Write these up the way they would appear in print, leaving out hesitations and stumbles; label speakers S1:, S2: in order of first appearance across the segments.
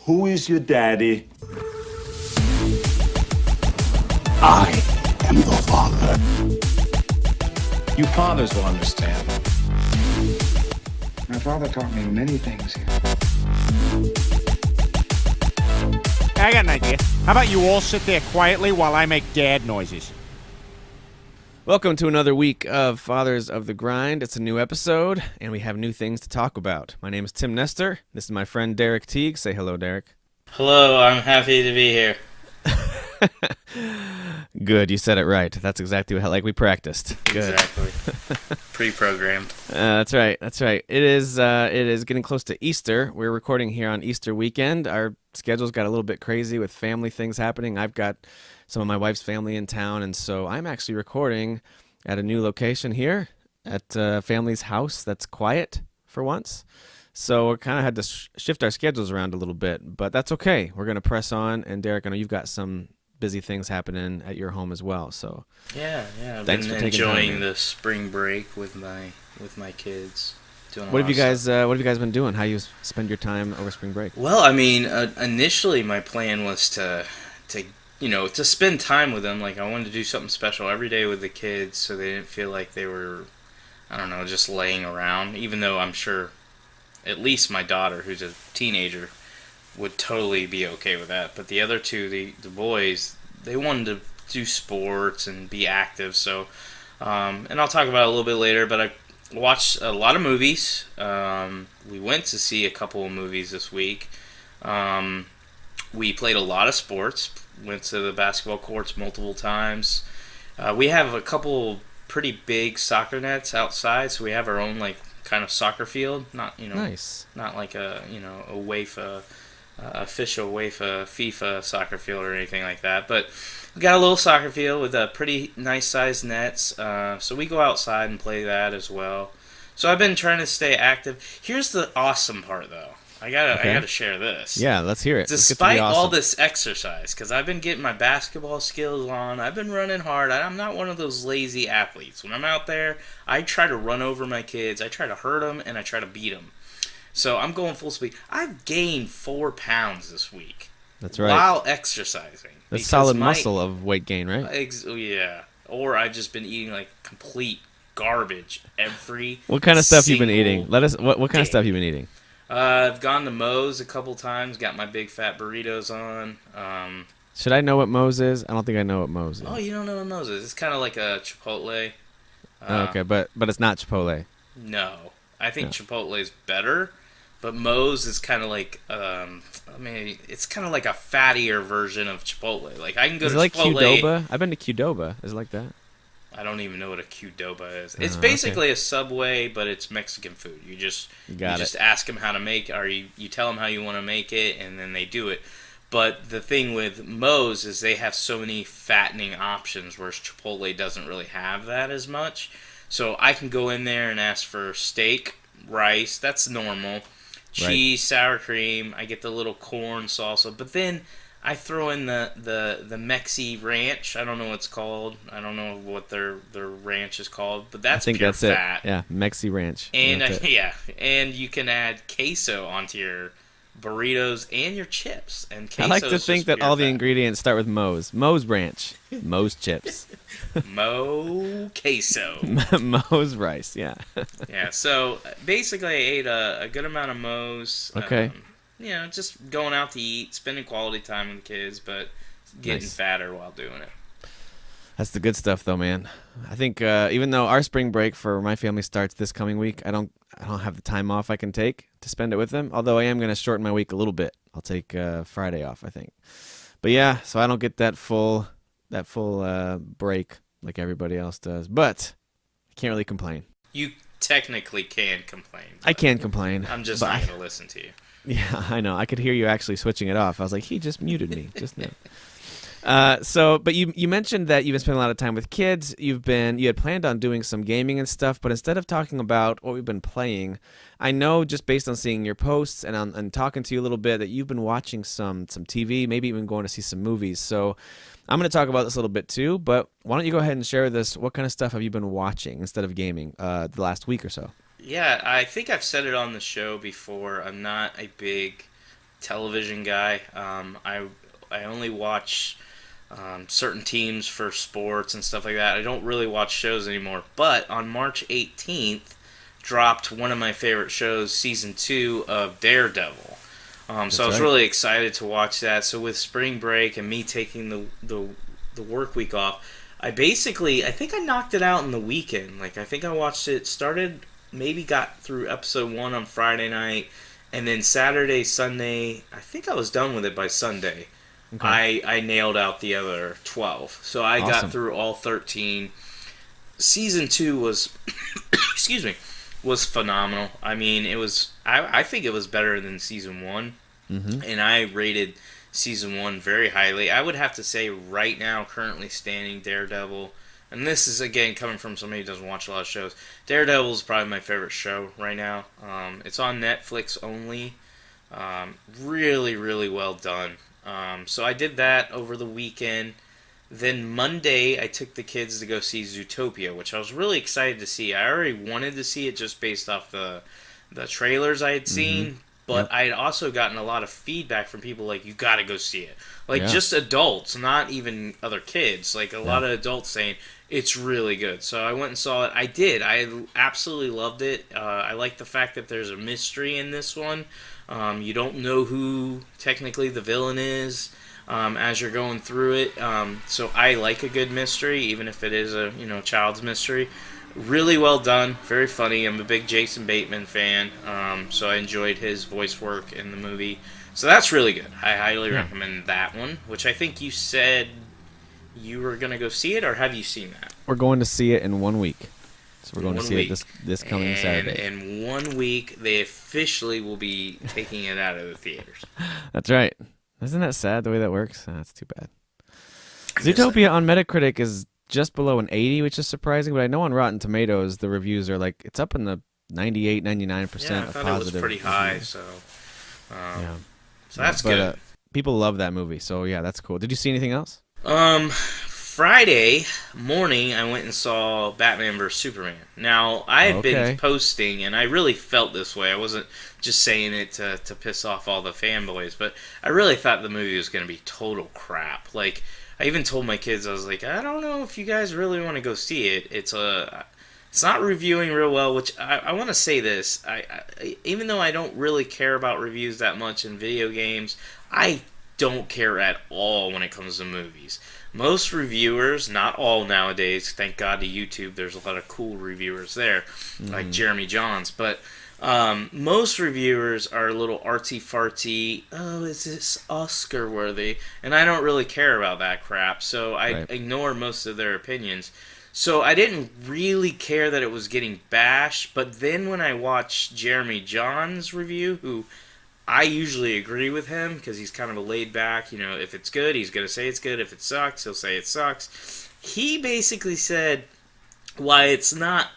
S1: Who is your daddy? I am your father.
S2: You fathers will understand.
S3: My father taught me many things.
S4: I got an idea. How about you all sit there quietly while I make dad noises?
S5: Welcome to another week of Fathers of the Grind. It's a new episode, and we have new things to talk about. My name is Tim Nestor. This is my friend Derek Teague. Say hello, Derek.
S6: Hello, I'm happy to be here.
S5: Good, you said it right. That's exactly like we practiced. Good.
S6: Exactly. Pre-programmed.
S5: That's right. It is getting close to Easter. We're recording here on Easter weekend. Our schedules got a little bit crazy with family things happening. I've got some of my wife's family in town, and so I'm actually recording at a new location here at family's house that's quiet for once. So we kind of had to shift our schedules around a little bit, but that's okay. We're going to press on, and Derek, I know you've got some busy things happening at your home as well. So
S6: yeah, I've
S5: thanks
S6: been
S5: for taking time,
S6: enjoying the spring break with my kids. Doing
S5: What have you guys been doing? How you spend your time over spring break?
S6: Well, I mean, initially my plan was to spend time with them. Like I wanted to do something special every day with the kids, so they didn't feel like they were, I don't know, just laying around. Even though I'm sure, at least my daughter, who's a teenager, would totally be okay with that. But the other two, the boys, they wanted to do sports and be active. So, and I'll talk about it a little bit later. But I watched a lot of movies. We went to see a couple of movies this week. We played a lot of sports. Went to the basketball courts multiple times. We have a couple pretty big soccer nets outside, so we have our own kind of soccer field. Not
S5: Nice.
S6: Not like a UEFA official UEFA FIFA soccer field or anything like that. But we got a little soccer field with a pretty nice sized nets. So we go outside and play that as well. So I've been trying to stay active. Here's the awesome part, though. I gotta share this.
S5: Yeah, let's hear it.
S6: Despite all this exercise, because I've been getting my basketball skills on, I've been running hard. I'm not one of those lazy athletes. When I'm out there, I try to run over my kids. I try to hurt them, and I try to beat them. So I'm going full speed. I've gained 4 pounds this week.
S5: That's right.
S6: While exercising.
S5: That's solid muscle of weight gain, right?
S6: Yeah. Or I've just been eating complete garbage every.
S5: What kind of stuff you've been eating? What kind of stuff you've been eating?
S6: I've gone to Moe's a couple times, got my big fat burritos on.
S5: Should I know what Moe's is? I don't think I know what Moe's is.
S6: Oh, you don't know what Moe's is? It's kind of like a Chipotle.
S5: Okay, but it's not Chipotle.
S6: No. I think Chipotle is better, but Moe's is kind of it's kind of like a fattier version of Chipotle. Like I can go to
S5: like
S6: Chipotle.
S5: Qdoba? I've been to Qdoba. Is it like that?
S6: I don't even know what a Qdoba is. It's basically a Subway, but it's Mexican food. You just ask them how to make, or you tell them how you want to make it, and then they do it. But the thing with Moe's is they have so many fattening options, whereas Chipotle doesn't really have that as much. So I can go in there and ask for steak, rice, that's normal, cheese, sour cream. I get the little corn salsa, but then I throw in the Mexi Ranch. I don't know what it's called. I don't know what their ranch is called, but that's pure fat.
S5: Yeah, Mexi Ranch.
S6: And and you can add queso onto your burritos and your chips. And queso
S5: I like to think that all the
S6: fat.
S5: ingredients start with Moe's. Moe's Ranch. Moe's chips.
S6: Mo queso.
S5: Moe's rice, yeah.
S6: Yeah, so basically I ate a good amount of Moe's.
S5: Okay.
S6: Just going out to eat, spending quality time with the kids, but getting fatter while doing it.
S5: That's the good stuff, though, man. I think even though our spring break for my family starts this coming week, I don't have the time off I can take to spend it with them. Although I am going to shorten my week a little bit. I'll take Friday off, I think. But yeah, so I don't get that full break like everybody else does. But I can't really complain.
S6: You technically can complain.
S5: I can complain.
S6: I'm just not going to listen to you.
S5: Yeah, I know. I could hear you actually switching it off. I was like, he just muted me just now. But you mentioned that you've been spending a lot of time with kids. You had planned on doing some gaming and stuff, but instead of talking about what we've been playing, I know just based on seeing your posts and talking to you a little bit that you've been watching some TV, maybe even going to see some movies. So I'm going to talk about this a little bit too, but why don't you go ahead and share this? What kind of stuff have you been watching instead of gaming the last week or so?
S6: Yeah, I think I've said it on the show before. I'm not a big television guy. I only watch certain teams for sports and stuff like that. I don't really watch shows anymore. But on March 18th, dropped one of my favorite shows, season 2 of Daredevil. So I was really excited to watch that. So with spring break and me taking the work week off, I think I knocked it out in the weekend. Like, I think I watched it, maybe got through episode 1 on Friday night, and then Saturday, Sunday, I think I was done with it by Sunday. Okay. I nailed out the other 12. So I got through all 13. Season 2 was, excuse me, was phenomenal. I mean, I think it was better than season 1. Mm-hmm. And I rated season 1 very highly. I would have to say right now, currently standing, Daredevil, and this is again coming from somebody who doesn't watch a lot of shows, Daredevil is probably my favorite show right now. It's on Netflix only. Really, really well done. So I did that over the weekend. Then Monday, I took the kids to go see Zootopia, which I was really excited to see. I already wanted to see it just based off the trailers I had seen. Mm-hmm. But I had also gotten a lot of feedback from people like, you gotta go see it. Like, just adults, not even other kids. Like, a lot of adults saying, it's really good. So I went and saw it. I did. I absolutely loved it. I like the fact that there's a mystery in this one. You don't know who, technically, the villain is as you're going through it. So I like a good mystery, even if it is a child's mystery. Really well done, very funny. I'm a big Jason Bateman fan, so I enjoyed his voice work in the movie. So that's really good. I highly recommend that one, which I think you said you were going to go see it, or have you seen that?
S5: We're going to see it in 1 week. So we're going to see it this coming Saturday.
S6: In 1 week, they officially will be taking it out of the theaters.
S5: That's right. Isn't that sad the way that works? That's too bad. Zootopia on Metacritic is just below an 80, which is surprising, but I know on Rotten Tomatoes the reviews are like, it's up in the 98, 99% of positive.
S6: Yeah, I thought it was pretty high, so that's good.
S5: People love that movie, so yeah, that's cool. Did you see anything else?
S6: Friday morning, I went and saw Batman vs. Superman. Now, I had been posting, and I really felt this way. I wasn't just saying it to piss off all the fanboys, but I really thought the movie was going to be total crap. Like, I even told my kids, I was like, I don't know if you guys really want to go see it. It's not reviewing real well, which I want to say this. I even though I don't really care about reviews that much in video games, I don't care at all when it comes to movies. Most reviewers, not all nowadays, thank God to YouTube, there's a lot of cool reviewers there, like Jeremy Johns, but most reviewers are a little artsy-fartsy, is this Oscar-worthy? And I don't really care about that crap, so I ignore most of their opinions. So I didn't really care that it was getting bashed, but then when I watched Jeremy Johns' review, who I usually agree with him, because he's kind of a laid-back, if it's good, he's going to say it's good. If it sucks, he'll say it sucks. He basically said, why it's not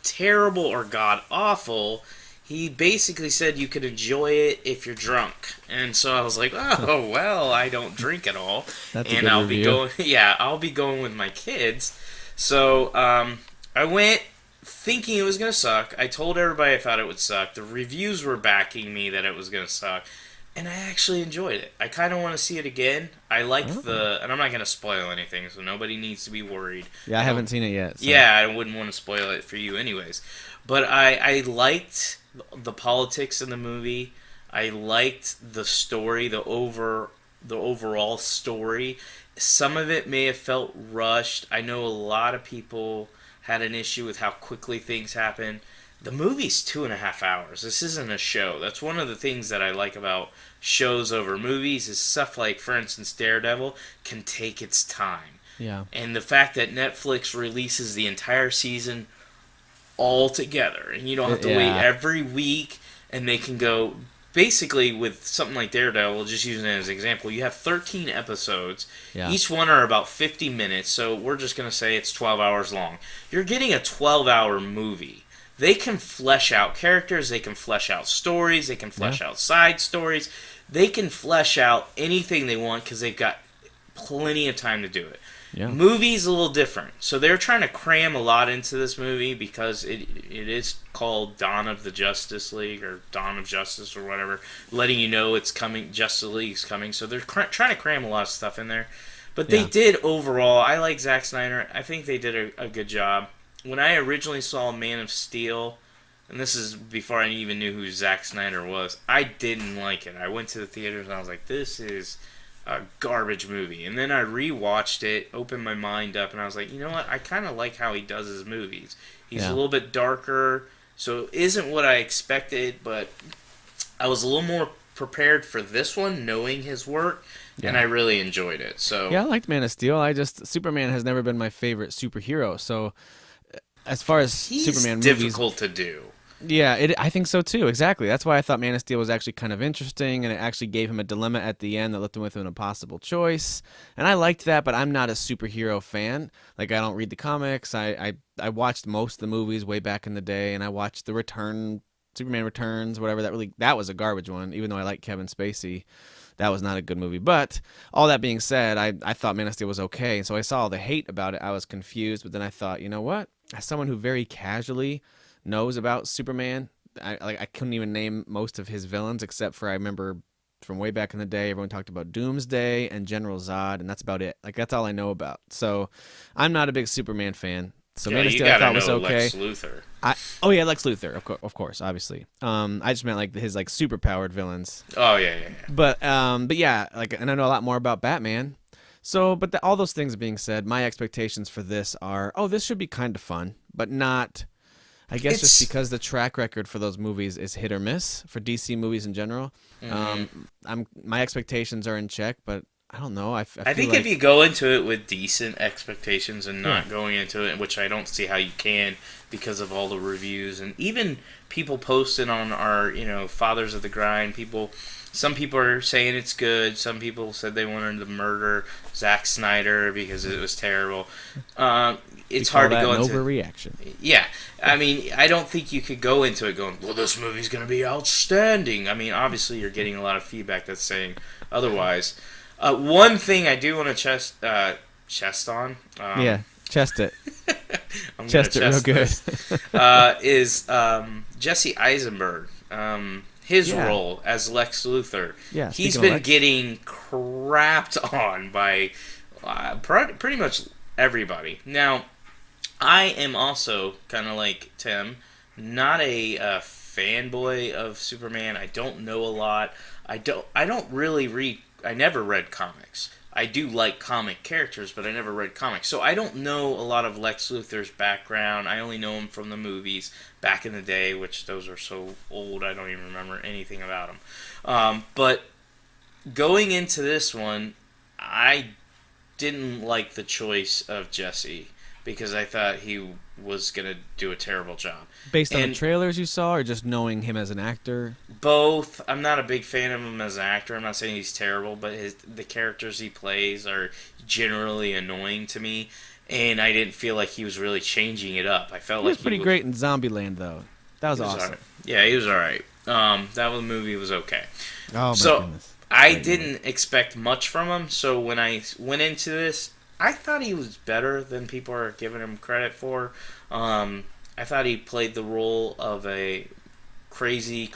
S6: terrible or god-awful, he basically said you could enjoy it if you're drunk. And so I was like, oh, well, I don't drink at all.
S5: That's a good review.
S6: I'll be going with my kids. So I went thinking it was going to suck. I told everybody I thought it would suck. The reviews were backing me that it was going to suck. And I actually enjoyed it. I kind of want to see it again. I like and I'm not going to spoil anything, so nobody needs to be worried.
S5: Yeah, I haven't seen it yet. So.
S6: Yeah, I wouldn't want to spoil it for you anyways. But I liked the politics in the movie. I liked the story, the overall story. Some of it may have felt rushed. I know a lot of people had an issue with how quickly things happen. The movie's 2.5 hours. This isn't a show. That's one of the things that I like about shows over movies is stuff like, for instance, Daredevil can take its time.
S5: Yeah.
S6: And the fact that Netflix releases the entire season all together, and you don't have to wait every week, and they can go... Basically, with something like Daredevil, just using it as an example, you have 13 episodes. Yeah. Each one are about 50 minutes, so we're just going to say it's 12 hours long. You're getting a 12-hour movie. They can flesh out characters, they can flesh out stories, they can flesh out side stories. They can flesh out anything they want because they've got plenty of time to do it.
S5: Yeah.
S6: Movie's a little different. So they're trying to cram a lot into this movie because it is called Dawn of the Justice League or Dawn of Justice or whatever, letting you know it's coming, Justice League's coming. So they're trying to cram a lot of stuff in there. But they did overall. I like Zack Snyder. I think they did a good job. When I originally saw Man of Steel, and this is before I even knew who Zack Snyder was, I didn't like it. I went to the theaters and I was like, this is a garbage movie. And then I rewatched it, opened my mind up, and I was like, you know what? I kind of like how he does his movies. He's a little bit darker, so it isn't what I expected, but I was a little more prepared for this one, knowing his work, and I really enjoyed it. So
S5: yeah, I liked Man of Steel. Superman has never been my favorite superhero, so as far as
S6: he's
S5: Superman movies,
S6: difficult to do.
S5: Yeah, I think so too. Exactly. That's why I thought Man of Steel was actually kind of interesting, and it actually gave him a dilemma at the end that left him with an impossible choice. And I liked that, but I'm not a superhero fan. Like, I don't read the comics. I watched most of the movies way back in the day, and I watched Superman Returns, whatever. That was a garbage one. Even though I like Kevin Spacey, that was not a good movie. But all that being said, I thought Man of Steel was okay, and so I saw all the hate about it. I was confused, but then I thought, you know what? As someone who very casually knows about Superman, I couldn't even name most of his villains except for I remember from way back in the day everyone talked about Doomsday and General Zod, and that's about it. Like, that's all I know about. So I'm not a big Superman fan. So Man of Steel I thought was okay.
S6: Lex Luthor.
S5: Lex Luthor, of course, obviously. I just meant like his like super powered villains.
S6: Oh yeah.
S5: But yeah, like, and I know a lot more about Batman. So, but all those things being said, my expectations for this are, this should be kind of fun, but not. I guess just because the track record for those movies is hit or miss for DC movies in general. My expectations are in check, but I don't know. I
S6: think if you go into it with decent expectations and not going into it, which I don't see how you can because of all the reviews and even people posted on our, Fathers of the Grind. Some people are saying it's good. Some people said they wanted to murder Zack Snyder because it was terrible. It's hard to go into
S5: overreaction.
S6: Yeah, I mean, I don't think you could go into it going, well, this movie's going to be outstanding. I mean, obviously you're getting a lot of feedback that's saying otherwise. One thing I do want to chest on.
S5: Chest it.
S6: I'm
S5: chest it real good.
S6: Is Jesse Eisenberg. His role as Lex Luthor.
S5: Yeah,
S6: he's been getting crapped on by pretty much everybody. Now, I am also kind of like Tim, not a fanboy of Superman. I don't know a lot. I don't really read. I never read comics. I do like comic characters, but I never read comics. So I don't know a lot of Lex Luthor's background. I only know him from the movies back in the day, which those are so old I don't even remember anything about him. But going into this one, I didn't like the choice of Jesse because I thought he was going to do a terrible job.
S5: Based on the trailers you saw or just knowing him as an actor?
S6: Both. I'm not a big fan of him as an actor. I'm not saying he's terrible, but the characters he plays are generally annoying to me, and I didn't feel like he was really changing it up. I felt
S5: he was pretty great in Zombieland, though. That was awesome.
S6: Right. Yeah, he was all right. Movie was okay.
S5: Oh, my goodness.
S6: I didn't expect much from him, so when I went into this, I thought he was better than people are giving him credit for. I thought he played the role of a crazy,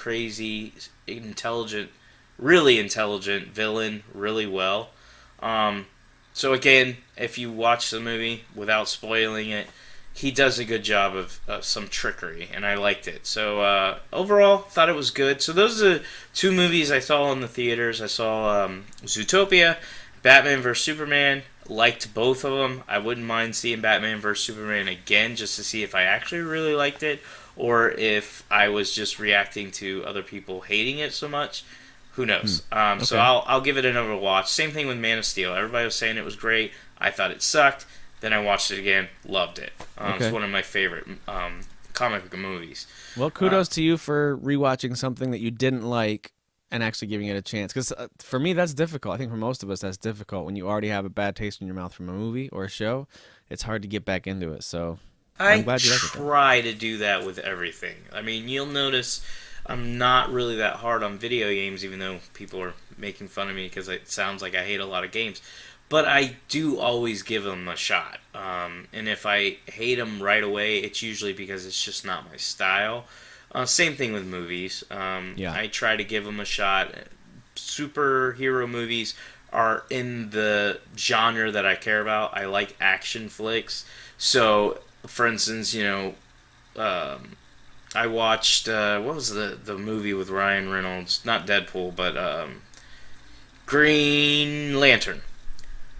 S6: really intelligent villain really well. So again, if you watch the movie without spoiling it, he does a good job of some trickery, and I liked it. So overall, thought it was good. So those are the two movies I saw in the theaters. I saw Zootopia, Batman vs. Superman. Liked both of them. I wouldn't mind seeing Batman vs. Superman again just to see if I actually really liked it or if I was just reacting to other people hating it so much. Who knows? Okay. So I'll give it another watch. Same thing with Man of Steel. Everybody was saying it was great. I thought it sucked. Then I watched it again. Loved it. It's one of my favorite comic book movies.
S5: Well, kudos to you for rewatching something that you didn't like and actually giving it a chance. Because for me, that's difficult. I think for most of us, that's difficult. When you already have a bad taste in your mouth from a movie or a show, it's hard to get back into it. So I'm glad you like it.
S6: I try to do that with everything. I mean, you'll notice I'm not really that hard on video games, even though people are making fun of me because it sounds like I hate a lot of games. But I do always give them a shot. And if I hate them right away, it's usually because it's just not my style. Same thing with movies. I try to give them a shot. Superhero movies are in the genre that I care about. I like action flicks. So, for instance, I watched, what was the movie with Ryan Reynolds? Not Deadpool, but Green Lantern.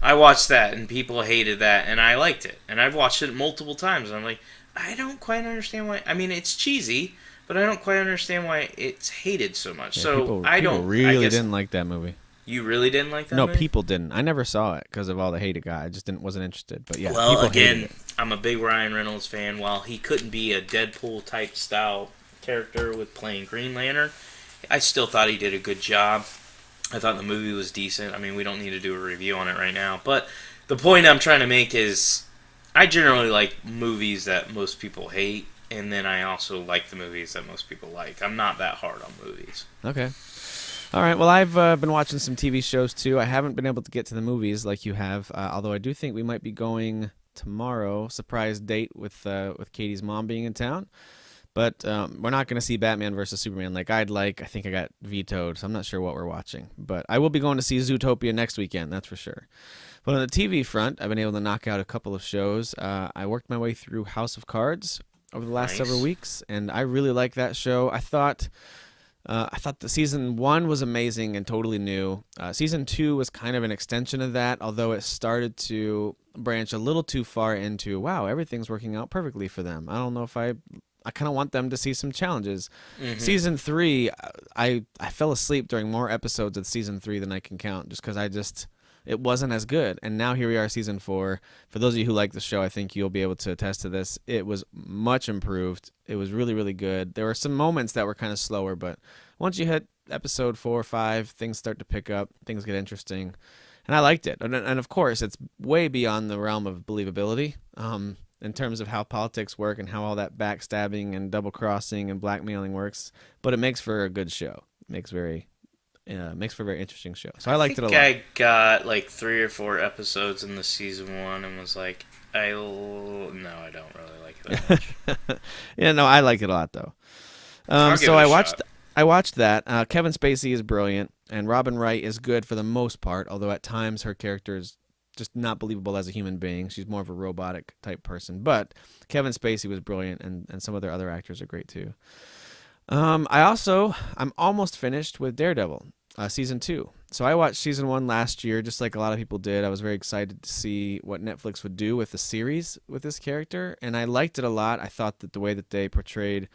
S6: I watched that, and people hated that, and I liked it. And I've watched it multiple times, and I'm like, I don't quite understand why. I mean, it's cheesy, but I don't quite understand why it's hated so much.
S5: Yeah,
S6: so
S5: people
S6: I don't
S5: really didn't like that movie.
S6: You really didn't like that
S5: No,
S6: movie?
S5: people didn't. I never saw it because of all the hate it got. I just wasn't interested. But yeah,
S6: well,
S5: people
S6: again,
S5: hated it.
S6: I'm a big Ryan Reynolds fan. While he couldn't be a Deadpool-type style character with playing Green Lantern, I still thought he did a good job. I thought the movie was decent. I mean, we don't need to do a review on it right now. But the point I'm trying to make is I generally like movies that most people hate, and then I also like the movies that most people like. I'm not that hard on movies.
S5: Okay. All right. Well, I've been watching some TV shows, too. I haven't been able to get to the movies like you have, although I do think we might be going tomorrow. Surprise date with Katie's mom being in town. But we're not going to see Batman versus Superman like I'd like. I think I got vetoed, so I'm not sure what we're watching. But I will be going to see Zootopia next weekend, that's for sure. But on the TV front, I've been able to knock out a couple of shows. I worked my way through House of Cards over the last several weeks, and I really like that show. I thought the season 1 was amazing and totally new. Season 2 was kind of an extension of that, although it started to branch a little too far into, wow, everything's working out perfectly for them. I don't know if I kind of want them to see some challenges. Mm-hmm. Season 3, I fell asleep during more episodes of season 3 than I can count, just because it wasn't as good. And now here we are, season 4. For those of you who like the show, I think you'll be able to attest to this. It was much improved. It was really, really good. There were some moments that were kind of slower, but once you hit episode 4 or 5, things start to pick up. Things get interesting. And I liked it. And of course, it's way beyond the realm of believability. In terms of how politics work and how all that backstabbing and double-crossing and blackmailing works. But it makes for a good show. It makes for a very interesting show. So I liked it a lot.
S6: I got like 3 or 4 episodes in the season 1 and was like, no, I don't really like it that much.
S5: Yeah, no, I like it a lot though. So I watched that. Kevin Spacey is brilliant, and Robin Wright is good for the most part, although at times her character is just not believable as a human being. She's more of a robotic type person. But Kevin Spacey was brilliant, and some of their other actors are great too. I'm almost finished with Daredevil, season 2. So I watched season 1 last year, just like a lot of people did. I was very excited to see what Netflix would do with the series with this character, and I liked it a lot. I thought that the way that they portrayed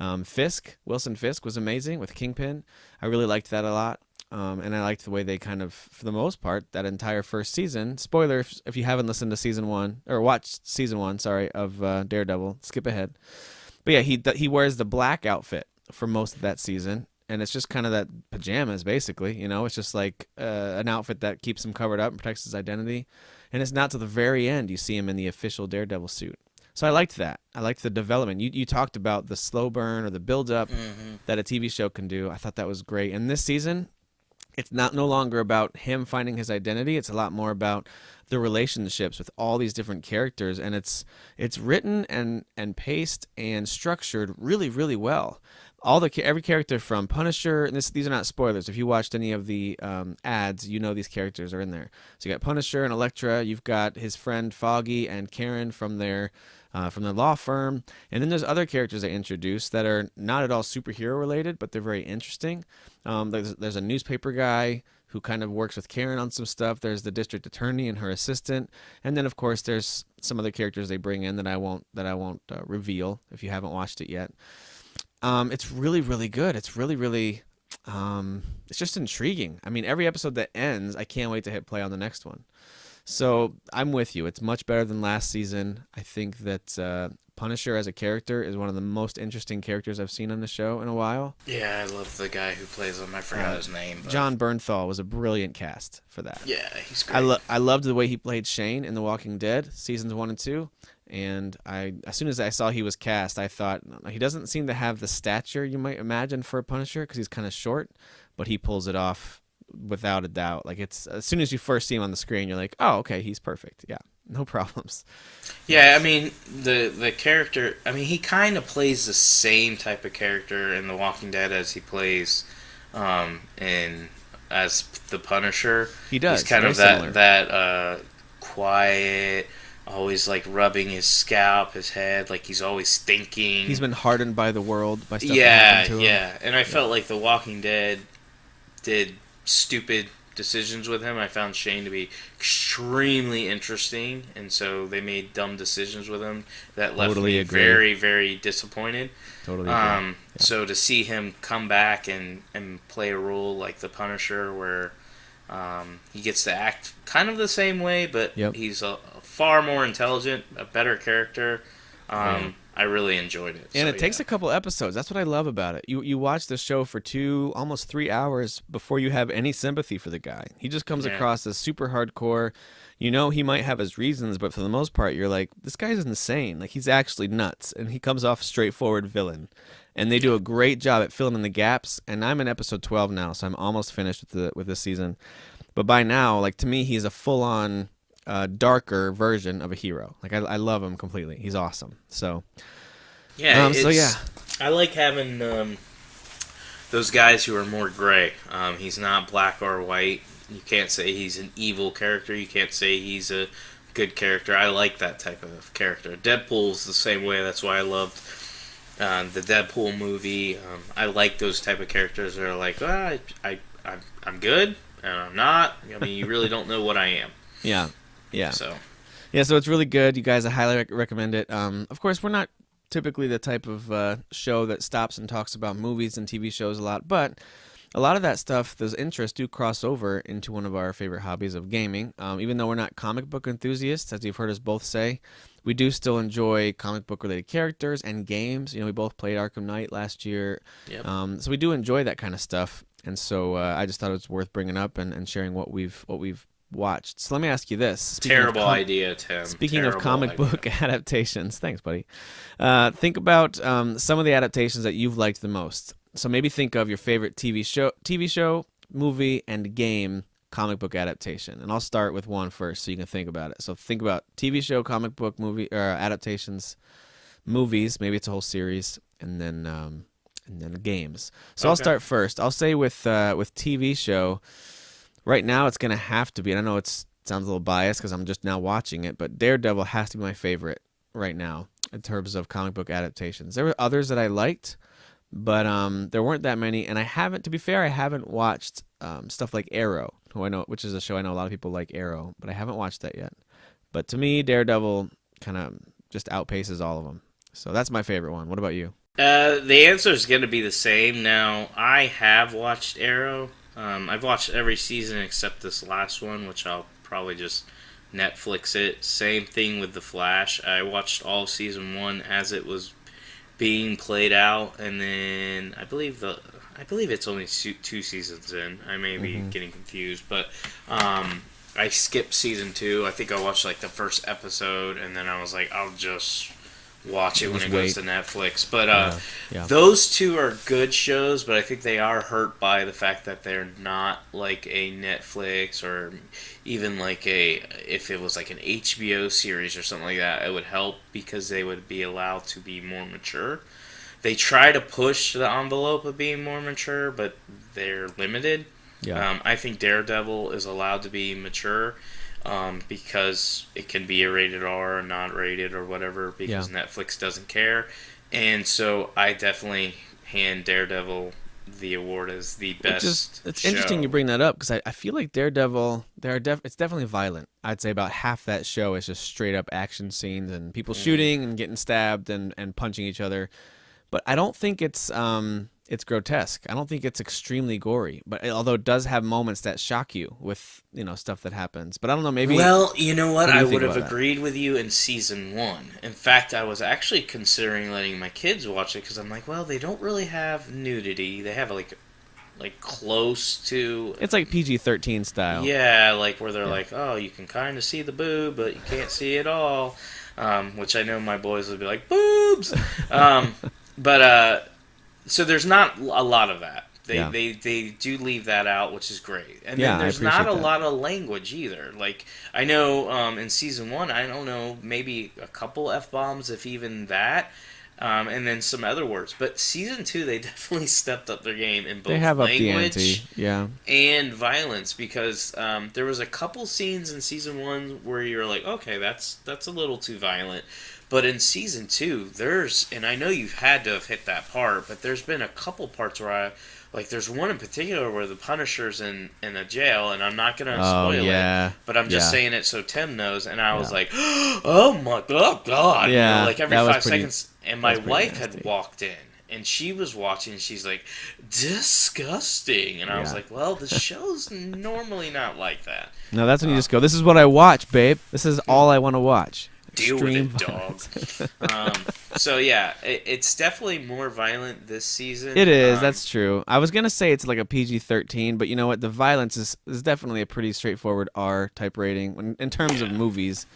S5: Wilson Fisk was amazing with Kingpin. I really liked that a lot. And I liked the way they kind of, for the most part, that entire first season. Spoiler if you haven't listened to season 1 or watched season 1, of Daredevil, skip ahead. But yeah, he wears the black outfit for most of that season, and it's just kind of that pajamas basically. It's just like an outfit that keeps him covered up and protects his identity. And it's not to the very end you see him in the official Daredevil suit. So I liked that. I liked the development. You talked about the slow burn or the build up that a TV show can do. I thought that was great. And this season, it's no longer about him finding his identity. It's a lot more about the relationships with all these different characters, and it's written and paced and structured really, really well. Every character from Punisher, and these are not spoilers. If you watched any of the ads, these characters are in there. So you got Punisher and Elektra. You've got his friend Foggy and Karen from the law firm, and then there's other characters they introduced that are not at all superhero related, but they're very interesting. There's a newspaper guy who kind of works with Karen on some stuff. There's the district attorney and her assistant, and then of course there's some other characters they bring in that I won't reveal if you haven't watched it yet. It's really, really good. It's really, really it's just intriguing. I mean, every episode that ends, I can't wait to hit play on the next one. So I'm with you. It's much better than last season. I think that Punisher as a character is one of the most interesting characters I've seen on the show in a while.
S6: Yeah, I love the guy who plays him. I forgot his name. But...
S5: John Bernthal was a brilliant cast for that.
S6: Yeah, he's great.
S5: I loved the way he played Shane in The Walking Dead, seasons 1 and 2. And as soon as I saw he was cast, I thought he doesn't seem to have the stature you might imagine for a Punisher because he's kind of short, but he pulls it off without a doubt. Like it's as soon as you first see him on the screen, you're like, oh, okay, he's perfect. Yeah, no problems.
S6: Yeah, I mean the character. I mean, he kind of plays the same type of character in The Walking Dead as he plays in as the Punisher.
S5: He does.
S6: He's kind of
S5: similar.
S6: that quiet, always like rubbing his scalp, his head, like he's always thinking.
S5: He's been hardened by the world, by stuff that
S6: Yeah,
S5: happened to him.
S6: yeah. And I felt like The Walking Dead did stupid decisions with him. I found Shane to be extremely interesting, and so they made dumb decisions with him that left
S5: Totally
S6: me
S5: agree.
S6: very, very disappointed.
S5: Totally. Agree.
S6: So to see him come back and play a role like the Punisher, where he gets to act kind of the same way, but
S5: Yep.
S6: he's a far more intelligent, a better character. I really enjoyed it.
S5: And
S6: So,
S5: it takes a couple episodes. That's what I love about it. You watch the show for 2, almost 3 hours before you have any sympathy for the guy. He just comes
S6: Yeah.
S5: across as super hardcore. You know he might have his reasons, but for the most part, you're like, this guy's insane. Like he's actually nuts, and he comes off straightforward villain. And they do a great job at filling in the gaps. And I'm in episode 12 now, so I'm almost finished with this season. But by now, like to me, he's a full-on darker version of a hero. Like I love him completely. He's awesome. So.
S6: Yeah,
S5: So yeah.
S6: I like having those guys who are more gray. He's not black or white. You can't say he's an evil character. You can't say he's a good character. I like that type of character. Deadpool's the same way. That's why I loved the Deadpool movie. I like those type of characters that are like, I'm good and I'm not. I mean, you really don't know what I am.
S5: Yeah.
S6: So
S5: it's really good. You guys, I highly recommend it. Of course, we're not typically the type of show that stops and talks about movies and TV shows a lot, but a lot of that stuff, those interests do cross over into one of our favorite hobbies of gaming. Even though we're not comic book enthusiasts, as you've heard us both say, we do still enjoy comic book related characters and games. You know, we both played Arkham Knight last year.
S6: Yep.
S5: So we do enjoy that kind of stuff. And so I just thought it was worth bringing up and sharing what we've watched. So let me ask you this.
S6: terrible idea, Tim.
S5: Speaking of
S6: Terrible
S5: comic
S6: idea.
S5: book adaptations, thanks, buddy. Think about some of the adaptations that you've liked the most. So maybe think of your favorite TV show, movie, and game comic book adaptation. And I'll start with one first so you can think about it. So think about TV show, comic book, movie, or adaptations, movies, maybe it's a whole series, and then games. So I'll
S6: Okay.
S5: start first. I'll say with TV show, right now it's going to have to be, and I know it sounds a little biased because I'm just now watching it, but Daredevil has to be my favorite right now in terms of comic book adaptations. There were others that I liked, but there weren't that many, and I haven't watched stuff like Arrow, which is a show I know a lot of people like Arrow, but I haven't watched that yet. But to me, Daredevil kind of just outpaces all of them. So that's my favorite one. What about you?
S6: The answer is going to be the same. Now, I have watched Arrow. I've watched every season except this last one, which I'll probably just Netflix it. Same thing with The Flash. I watched all of season 1 as it was being played out, and then I believe it's only 2 seasons in. I may be getting confused, but I skipped season 2. I think I watched like the first episode, and then I was like, I'll just watch it when it goes to Netflix. But those two are good shows, but I think they are hurt by the fact that they're not like a Netflix or even like if it was like an HBO series or something like that, it would help because they would be allowed to be more mature. They try to push the envelope of being more mature, but they're limited.
S5: Yeah.
S6: I think Daredevil is allowed to be mature because it can be a rated R or not rated or whatever because Netflix doesn't care. And so I definitely hand Daredevil the award as the best
S5: It's
S6: show.
S5: interesting you bring that up because I feel like Daredevil, it's definitely violent. I'd say about half that show is just straight up action scenes and people shooting and getting stabbed and punching each other. But I don't think it's grotesque. I don't think it's extremely gory. But although it does have moments that shock you with stuff that happens. But I don't know, maybe.
S6: Well, you know what?
S5: do you
S6: I
S5: think
S6: would have
S5: about that?
S6: agreed with you in season 1. In fact, I was actually considering letting my kids watch it because I'm like, well, they don't really have nudity. They have like close to.
S5: It's like PG-13 style.
S6: Yeah, like where they're like, oh, you can kind of see the boob, but you can't see it all. which I know my boys would be like, boobs! So there's not a lot of that. They do leave that out, which is great. And then there's not a lot of language either. Like, I know in Season 1, I don't know, maybe a couple F-bombs, if even that. And then some other words. But Season 2, they definitely stepped up their game in both language and violence. Because there was a couple scenes in Season 1 where you're like, okay, that's a little too violent. But in Season 2, and I know you've had to have hit that part, but there's been a couple parts where there's one in particular where the Punisher's in a jail, and I'm not going to spoil it, but I'm just saying it so Tim knows, and I was like, oh my God.
S5: Yeah,
S6: every 5 seconds, and my wife had walked in, and she was watching, and she's like, disgusting, and I was like, well, the show's normally not like that.
S5: No, that's when you just go, this is what I watch, babe. This is all I want to watch.
S6: Deal with it, dog. So yeah, it's definitely more violent this season.
S5: It is. That's true. I was gonna say it's like a PG-13, but you know what? The violence is definitely a pretty straightforward R type rating in terms of movies.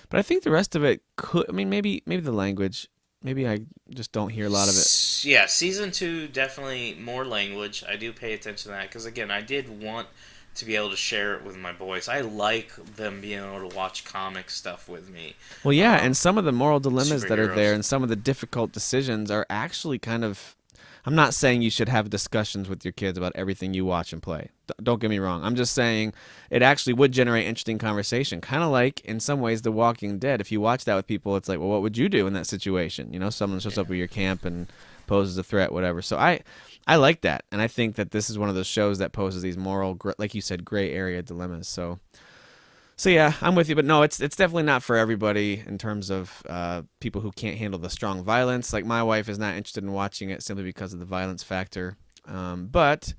S5: But I think the rest of it could. I mean, maybe the language. Maybe I just don't hear a lot of it.
S6: Yeah, Season 2 definitely more language. I do pay attention to that because again, I did want to be able to share it with my boys. I like them being able to watch comic stuff with me.
S5: Well, yeah, and some of the moral dilemmas that are there and some of the difficult decisions are actually kind of... I'm not saying you should have discussions with your kids about everything you watch and play. Don't get me wrong. I'm just saying it actually would generate interesting conversation. Kind of like, in some ways, The Walking Dead. If you watch that with people, it's like, well, what would you do in that situation? You know, someone shows up at your camp and poses a threat, whatever. So I like that, and I think that this is one of those shows that poses these moral, like you said, gray area dilemmas. So yeah, I'm with you, but no, it's definitely not for everybody in terms of people who can't handle the strong violence. Like my wife is not interested in watching it simply because of the violence factor, but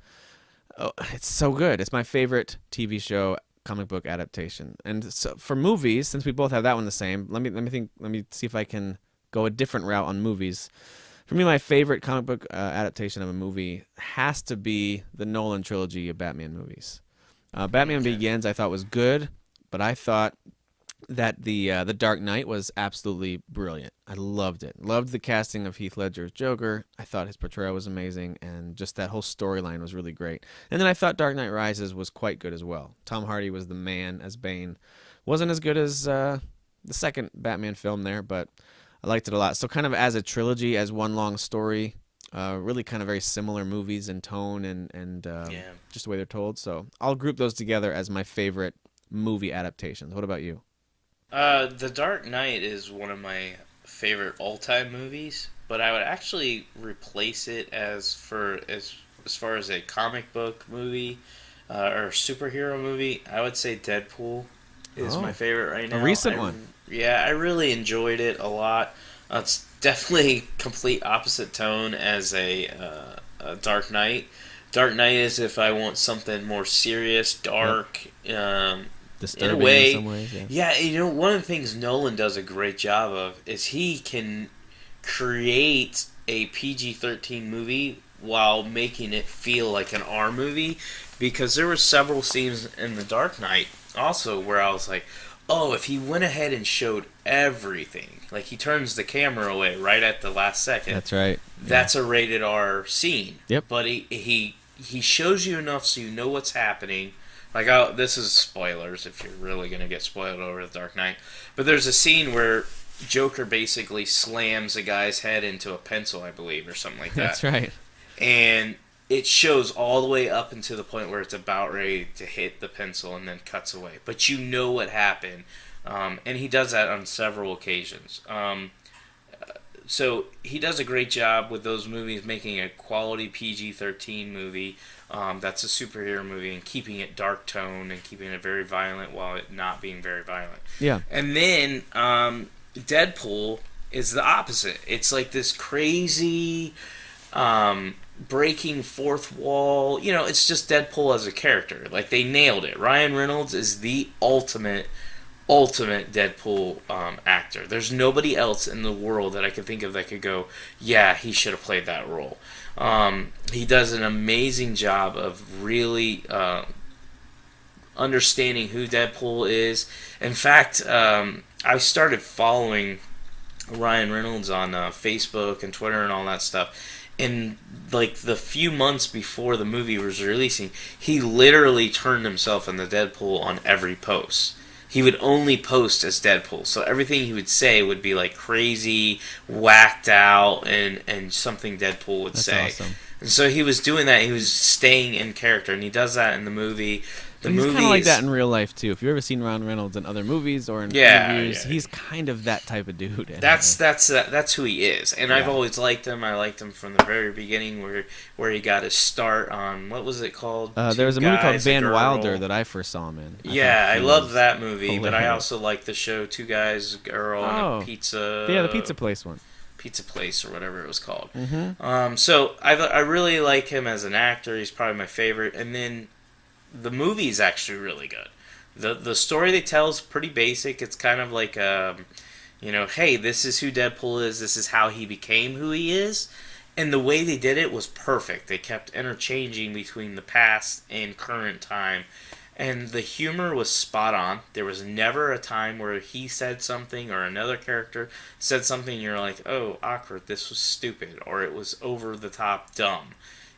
S5: it's so good. It's my favorite TV show comic book adaptation. And so for movies, since we both have that one the same, let me see if I can go a different route on movies. For me, my favorite comic book adaptation of a movie has to be the Nolan trilogy of Batman movies. Batman Begins I thought was good, but I thought that the Dark Knight was absolutely brilliant. I loved it. Loved the casting of Heath Ledger as Joker. I thought his portrayal was amazing, and just that whole storyline was really great. And then I thought Dark Knight Rises was quite good as well. Tom Hardy was the man as Bane. Wasn't as good as the second Batman film there, but I liked it a lot. So kind of as a trilogy, as one long story, really kind of very similar movies in tone and just the way they're told. So I'll group those together as my favorite movie adaptations. What about you?
S6: The Dark Knight is one of my favorite all-time movies, but I would actually replace it as far as a comic book movie or superhero movie. I would say Deadpool is my favorite right now.
S5: A recent one.
S6: Yeah, I really enjoyed it a lot. It's definitely complete opposite tone as a Dark Knight. Dark Knight is if I want something more serious, dark,
S5: disturbing
S6: in a way.
S5: In some ways,
S6: yeah, you know, one of the things Nolan does a great job of is he can create a PG-13 movie while making it feel like an R movie, because there were several scenes in The Dark Knight also where I was like, oh, if he went ahead and showed everything, like he turns the camera away right at the last second.
S5: That's right.
S6: That's a rated R scene.
S5: Yep.
S6: But he shows you enough so you know what's happening. Like, this is spoilers if you're really going to get spoiled over The Dark Knight. But there's a scene where Joker basically slams a guy's head into a pencil, I believe, or something like that.
S5: That's right.
S6: And it shows all the way up until the point where it's about ready to hit the pencil and then cuts away. But you know what happened. And he does that on several occasions. So he does a great job with those movies, making a quality PG-13 movie that's a superhero movie and keeping it dark tone and keeping it very violent while it not being very violent.
S5: Yeah.
S6: And then Deadpool is the opposite. It's like this crazy breaking fourth wall. You know, it's just Deadpool as a character. Like, they nailed it. Ryan Reynolds is the ultimate Deadpool actor. There's nobody else in the world that I could think of that could go, yeah, he should have played that role. He does an amazing job of really understanding who Deadpool is. In fact, I started following Ryan Reynolds on Facebook and Twitter and all that stuff. And like the few months before the movie was releasing, he literally turned himself into Deadpool on every post. He would only post as Deadpool, so everything he would say would be like crazy, whacked out, and something Deadpool would
S5: That's
S6: say.
S5: awesome.
S6: And so he was doing that. He was staying in character, and he does that in the movie. The
S5: He's
S6: movie
S5: kind of like
S6: is-
S5: that in real life too. If you've ever seen Ryan Reynolds in other movies or in
S6: Yeah,
S5: interviews,
S6: yeah.
S5: he's kind of that type of dude.
S6: That's who he is, and I've
S5: Yeah.
S6: always liked him. I liked him from the very beginning, where he got his start on what was it called?
S5: There was a
S6: Two
S5: movie called
S6: Guys, a
S5: Van
S6: Girl.
S5: Wilder that I first saw him in.
S6: Yeah, I
S5: thought he
S6: love
S5: was
S6: that movie, but I
S5: hilarious.
S6: also like the show Two Guys, a Girl, and
S5: Oh.
S6: a Pizza.
S5: Yeah, the pizza place one.
S6: Pizza Place or whatever it was called.
S5: Mm-hmm.
S6: So I really like him as an actor. He's probably my favorite. And then the movie is actually really good. The story they tell is pretty basic. It's kind of like, hey, this is who Deadpool is. This is how he became who he is. And the way they did it was perfect. They kept interchanging between the past and current time. And the humor was spot on. There was never a time where he said something or another character said something and you're like, oh, awkward, this was stupid, or it was over the top dumb.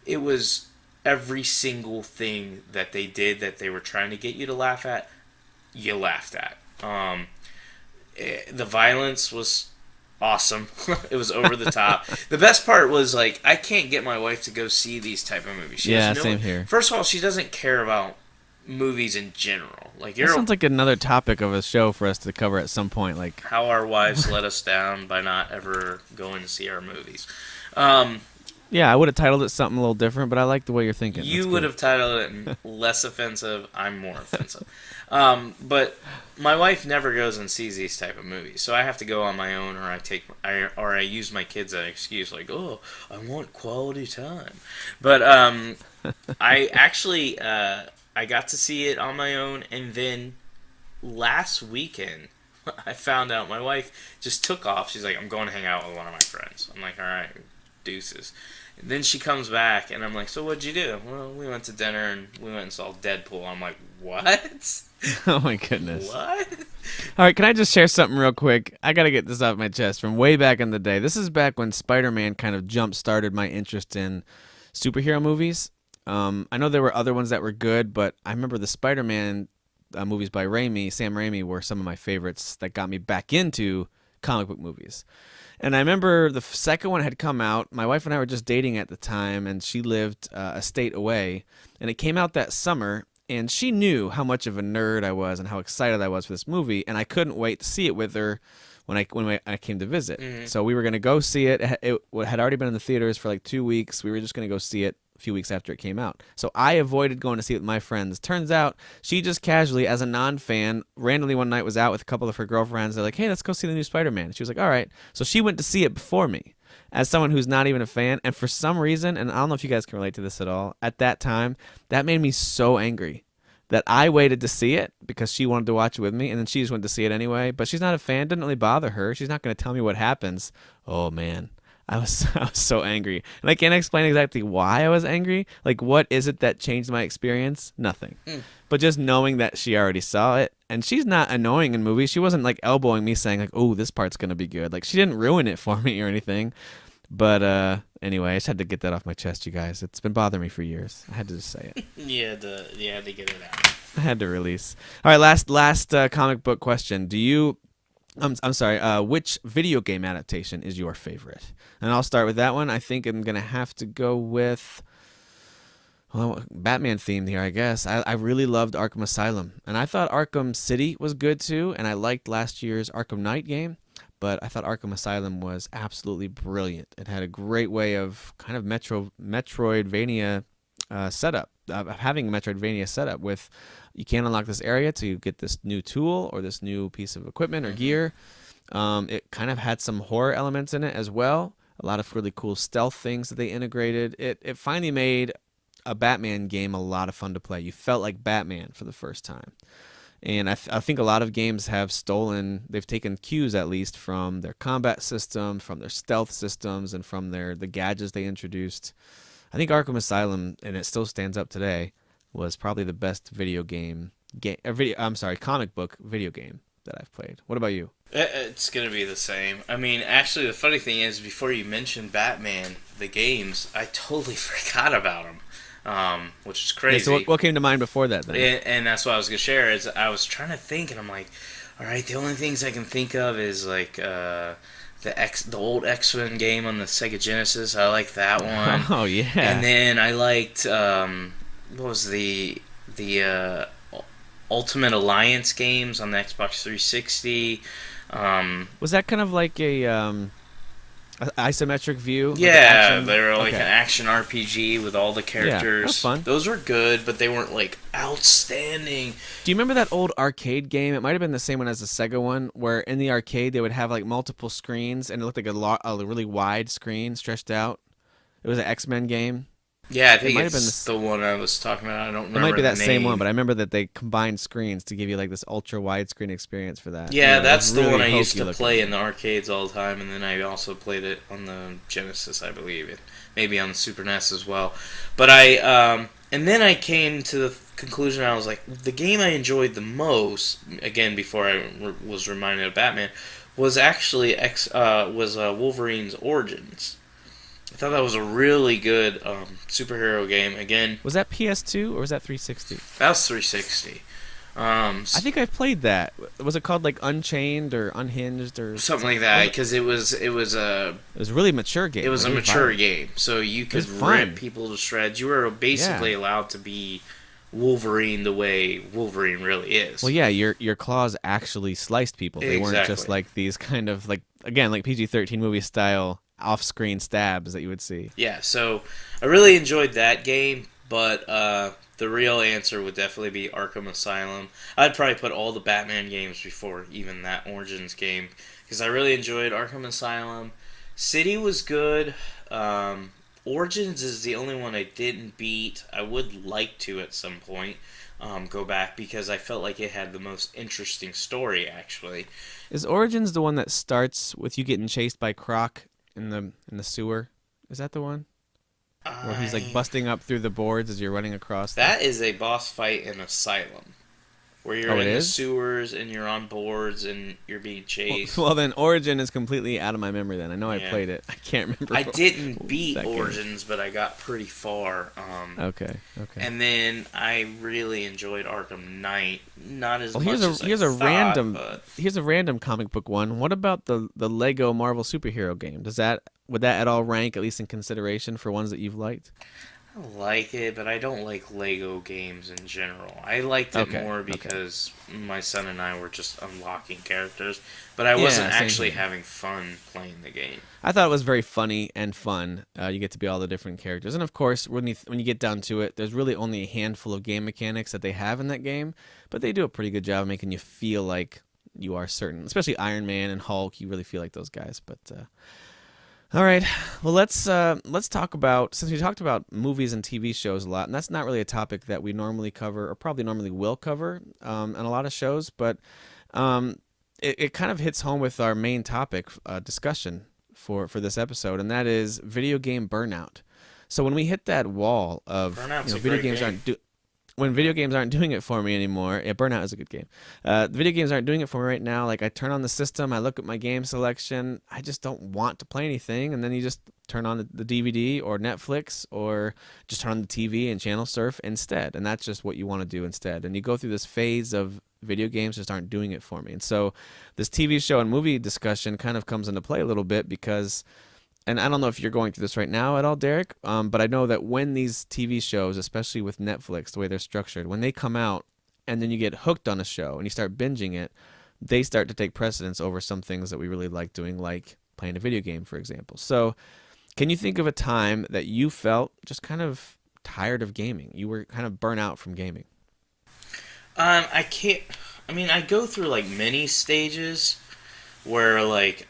S6: It was every single thing that they did that they were trying to get you to laugh at, you laughed at. The violence was awesome. It was over the top. The best part was, like, I can't get my wife to go see these type of movies. She
S5: Yeah,
S6: has no-
S5: same here.
S6: First of all, she doesn't care about movies in general. Like,
S5: That sounds like another topic of a show for us to cover at some point. Like,
S6: how our wives let us down by not ever going to see our movies.
S5: yeah, I would have titled it something a little different, but I like the way you're thinking.
S6: You
S5: That's
S6: would
S5: cool.
S6: have titled it less offensive. I'm more offensive. But my wife never goes and sees these type of movies, so I have to go on my own, or I use my kids as an excuse, like, oh, I want quality time. But I actually I got to see it on my own, and then last weekend I found out my wife just took off. She's like, I'm going to hang out with one of my friends. I'm like, all right, deuces. And then she comes back, and I'm like, so what'd you do? Well, we went to dinner, and we went and saw Deadpool. I'm like, what?
S5: Oh my goodness.
S6: What?
S5: All right, can I just share something real quick? I got to get this off my chest from way back in the day. This is back when Spider-Man kind of jump-started my interest in superhero movies. I know there were other ones that were good, but I remember the Spider-Man movies by Sam Raimi, were some of my favorites that got me back into comic book movies. And I remember the second one had come out. My wife and I were just dating at the time, and she lived a state away. And it came out that summer, and she knew how much of a nerd I was and how excited I was for this movie, and I couldn't wait to see it with her when I came to visit.
S6: Mm-hmm.
S5: So we were going to go see it. It had already been in the theaters for like 2 weeks. We were just going to go see it a few weeks after it came out. So I avoided going to see it with my friends. Turns out she just casually, as a non-fan, randomly one night was out with a couple of her girlfriends. They're like, hey, let's go see the new Spider-Man. She was like, all right. So she went to see it before me as someone who's not even a fan. And for some reason, and I don't know if you guys can relate to this at all, at that time, that made me so angry that I waited to see it because she wanted to watch it with me, and then she just went to see it anyway. But she's not a fan. Didn't really bother her. She's not going to tell me what happens. Oh, man. I was so angry. And I can't explain exactly why I was angry. Like, what is it that changed my experience? Nothing. But just knowing that she already saw it. And she's not annoying in movies. She wasn't, like, elbowing me saying, like, oh, this part's going to be good. Like, she didn't ruin it for me or anything. But anyway, I just had to get that off my chest, you guys. It's been bothering me for years. I had to just say it.
S6: You had to get it out.
S5: I had to release. All right, last comic book question. Do you... I'm sorry. Which video game adaptation is your favorite? And I'll start with that one. I think I'm gonna have to go with, well, Batman themed here, I guess. I really loved Arkham Asylum, and I thought Arkham City was good too, and I liked last year's Arkham Knight game. But I thought Arkham Asylum was absolutely brilliant. It had a great way of kind of Metroidvania setup, having a Metroidvania setup with you can't unlock this area to get this new tool or this new piece of equipment or gear. It kind of had some horror elements in it as well. A lot of really cool stealth things that they integrated. It finally made a Batman game a lot of fun to play. You felt like Batman for the first time. And I think a lot of games have they've taken cues at least from their combat system, from their stealth systems, and from the gadgets they introduced. I think Arkham Asylum, and it still stands up today, was probably the best video game comic book video game that I've played. What about you?
S6: It's gonna be the same. I mean, actually, the funny thing is, before you mentioned Batman, the games, I totally forgot about them, which is crazy.
S5: Yeah, so what came to mind before that then?
S6: And that's what I was gonna share. Is I was trying to think, and I'm like, all right, the only things I can think of is like the old X-Men game on the Sega Genesis. I like that one.
S5: Oh yeah.
S6: And then I liked what was the Ultimate Alliance games on the Xbox 360.
S5: Was that kind of like a isometric view?
S6: Yeah, they were like an action RPG with all the characters.
S5: Yeah, that was fun.
S6: Those were good, but they weren't like outstanding.
S5: Do you remember that old arcade game? It might have been the same one as the Sega one, where in the arcade they would have like multiple screens, and it looked like a really wide screen stretched out. It was an X-Men game.
S6: Yeah, I think it's the one I was talking about. I don't remember.
S5: It might be that
S6: the
S5: same
S6: name.
S5: one, but I remember that they combined screens to give you like this ultra widescreen experience for that.
S6: Yeah, that's the
S5: really
S6: one I used to
S5: hokey
S6: play
S5: looking.
S6: in the arcades all the time, and then I also played it on the Genesis, I believe, and maybe on the Super NES as well. But and then I came to the conclusion. I was like, the game I enjoyed the most, again before I was reminded of Batman, was actually Wolverine's Origins. I thought that was a really good superhero game. Again,
S5: Was that PS2 or was that 360?
S6: that was 360.
S5: I think I've played that. Was it called like Unchained or Unhinged or
S6: Something like that, because it was a
S5: It was a really mature game.
S6: it was a
S5: Like,
S6: mature
S5: violent.
S6: game, so you could
S5: was fun.
S6: rip people to shreds. You were basically allowed to be Wolverine the way Wolverine really is.
S5: Well, yeah, your claws actually sliced people. They weren't just
S6: Exactly.
S5: like these kind of like PG-13 movie style off-screen stabs that you would see.
S6: Yeah, so I really enjoyed that game, but the real answer would definitely be Arkham Asylum. I'd probably put all the Batman games before even that Origins game, because I really enjoyed Arkham Asylum. City was good. Origins is the only one I didn't beat. I would like to at some point go back, because I felt like it had the most interesting story, actually.
S5: Is Origins the one that starts with you getting chased by Croc in the sewer? Is that the one? Where he's like busting up through the boards as you're running across.
S6: That is a boss fight in Asylum, where you're
S5: Oh,
S6: in
S5: it
S6: the
S5: is?
S6: sewers and you're on boards and you're being chased.
S5: Well, then Origin is completely out of my memory. Then I know I
S6: Yeah.
S5: played it. I can't remember.
S6: I didn't beat
S5: that game.
S6: Origins, but I got pretty far.
S5: Okay.
S6: And then I really enjoyed Arkham Knight. Not as
S5: Well,
S6: much as
S5: here's
S6: I
S5: a
S6: thought,
S5: random
S6: but
S5: here's a random comic book one. What about the Lego Marvel superhero game? Would that at all rank, at least in consideration, for ones that you've liked?
S6: I like it, but I don't like Lego games in general. I liked it
S5: Okay,
S6: more
S5: okay.
S6: because my son and I were just unlocking characters, but I wasn't
S5: same
S6: actually
S5: here.
S6: having fun playing the game.
S5: I thought it was very funny and fun. You get to be all the different characters, and of course, when you get down to it, there's really only a handful of game mechanics that they have in that game, but they do a pretty good job of making you feel like you are certain. Especially Iron Man and Hulk, you really feel like those guys. But all right, well let's talk about, since we talked about movies and TV shows a lot, and that's not really a topic that we normally cover or probably normally will cover on a lot of shows, but it kind of hits home with our main topic discussion for this episode, and that is video game burnout. So when we hit that wall of
S6: Burnout's a
S5: video
S6: great
S5: games
S6: game.
S5: when video games aren't doing it for me anymore, yeah, Burnout is a good game. Video games aren't doing it for me right now. Like, I turn on the system, I look at my game selection, I just don't want to play anything, and then you just turn on the DVD or Netflix, or just turn on the TV and channel surf instead, and that's just what you want to do instead. And you go through this phase of video games just aren't doing it for me. And so this TV show and movie discussion kind of comes into play a little bit because, and I don't know if you're going through this right now at all, Derek, but I know that when these TV shows, especially with Netflix, the way they're structured, when they come out and then you get hooked on a show and you start binging it, they start to take precedence over some things that we really like doing, like playing a video game, for example. So can you think of a time that you felt just kind of tired of gaming? You were kind of burnt out from gaming.
S6: I can't. I mean, I go through like many stages where, like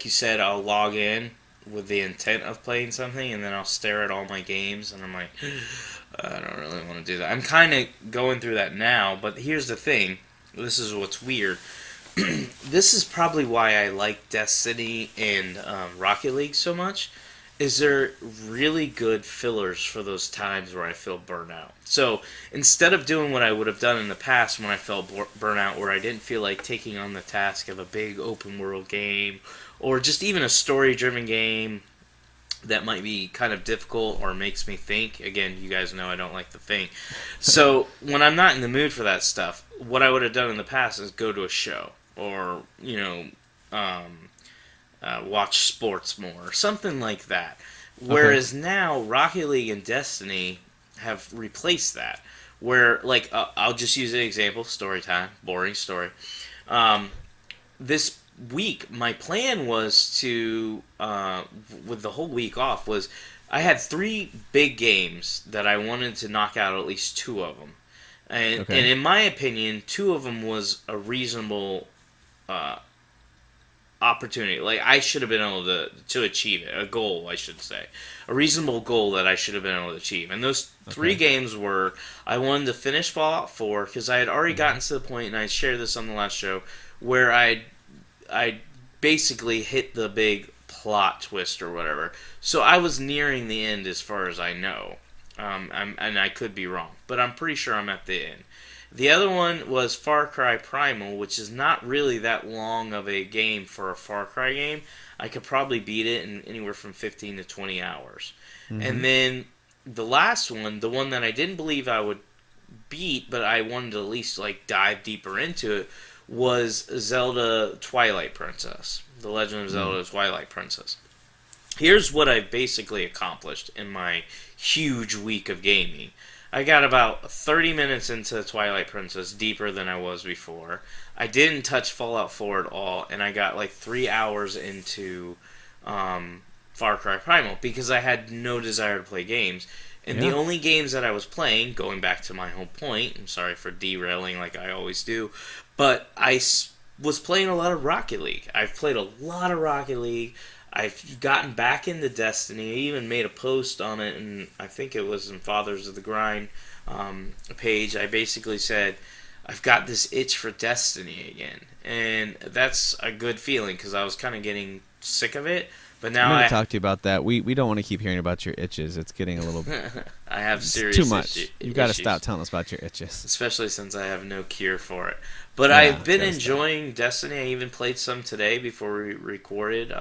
S6: you said, I'll log in with the intent of playing something, and then I'll stare at all my games, and I'm like, I don't really want to do that. I'm kind of going through that now, but here's the thing. This is what's weird. This is probably why I like Destiny and Rocket League so much, is there really good fillers for those times where I feel burnout. So instead of doing what I would have done in the past when I felt burnout, where I didn't feel like taking on the task of a big open world game, or just even a story driven game that might be kind of difficult or makes me think. Again, you guys know I don't like to think. So when I'm not in the mood for that stuff, what I would have done in the past is go to a show, or watch sports more, or something like that. Whereas now, Rocket League and Destiny have replaced that. Where, like, I'll just use an example, story time, boring story. This week, my plan was to, with the whole week off, was I had 3 big games that I wanted to knock out at least 2 of them. And in my opinion, 2 of them was a reasonable opportunity. Like, I should have been able to achieve it. A goal, I should say. A reasonable goal that I should have been able to achieve. And those 3 games were, I wanted to finish Fallout 4, because I had already gotten to the point, and I shared this on the last show, where I basically hit the big plot twist or whatever. So I was nearing the end as far as I know. And I could be wrong, but I'm pretty sure I'm at the end. The other one was Far Cry Primal, which is not really that long of a game for a Far Cry game. I could probably beat it in anywhere from 15 to 20 hours. And then the last one, the one that I didn't believe I would beat, but I wanted to at least like dive deeper into it, was Zelda Twilight Princess. The Legend of Zelda Twilight Princess. Here's what I've basically accomplished in my huge week of gaming. I got about 30 minutes into Twilight Princess, deeper than I was before. I didn't touch Fallout 4 at all, and I got like 3 hours into Far Cry Primal, because I had no desire to play games. And the only games that I was playing, going back to my whole point, I'm sorry for derailing like I always do, but I was playing a lot of Rocket League. I've played a lot of Rocket League. I've gotten back into Destiny. I even made a post on it, and I think it was in Fathers of the Grind page. I basically said, I've got this itch for Destiny again. And that's a good feeling, because I was kind of getting sick of it. But now
S5: I'm going to talk to you about that. We don't want to keep hearing about your itches. It's getting a little...
S6: I have serious
S5: too much. You've got to
S6: issues.
S5: Stop telling us about your itches.
S6: Especially since I have no cure for it. But I've been enjoying Destiny. I even played some today before we recorded.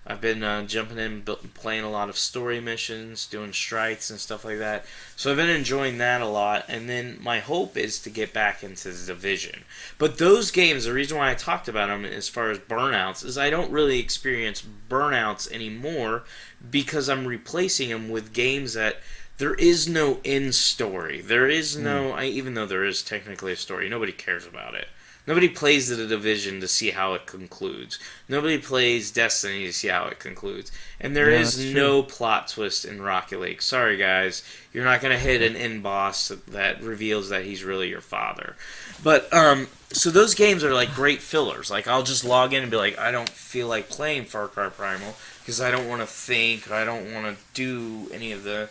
S6: I've been jumping in, playing a lot of story missions, doing strikes and stuff like that. So I've been enjoying that a lot. And then my hope is to get back into the Division. But those games, the reason why I talked about them as far as burnouts, is I don't really experience burnouts anymore, because I'm replacing them with games that there is no end story. There is no, even though there is technically a story, nobody cares about it. Nobody plays the Division to see how it concludes. Nobody plays Destiny to see how it concludes. And there is no plot twist in Rocket League. Sorry, guys. You're not going to hit an end boss that reveals that he's really your father. But, so those games are like great fillers. Like, I'll just log in and be like, I don't feel like playing Far Cry Primal, because I don't want to think, or I don't want to do any of the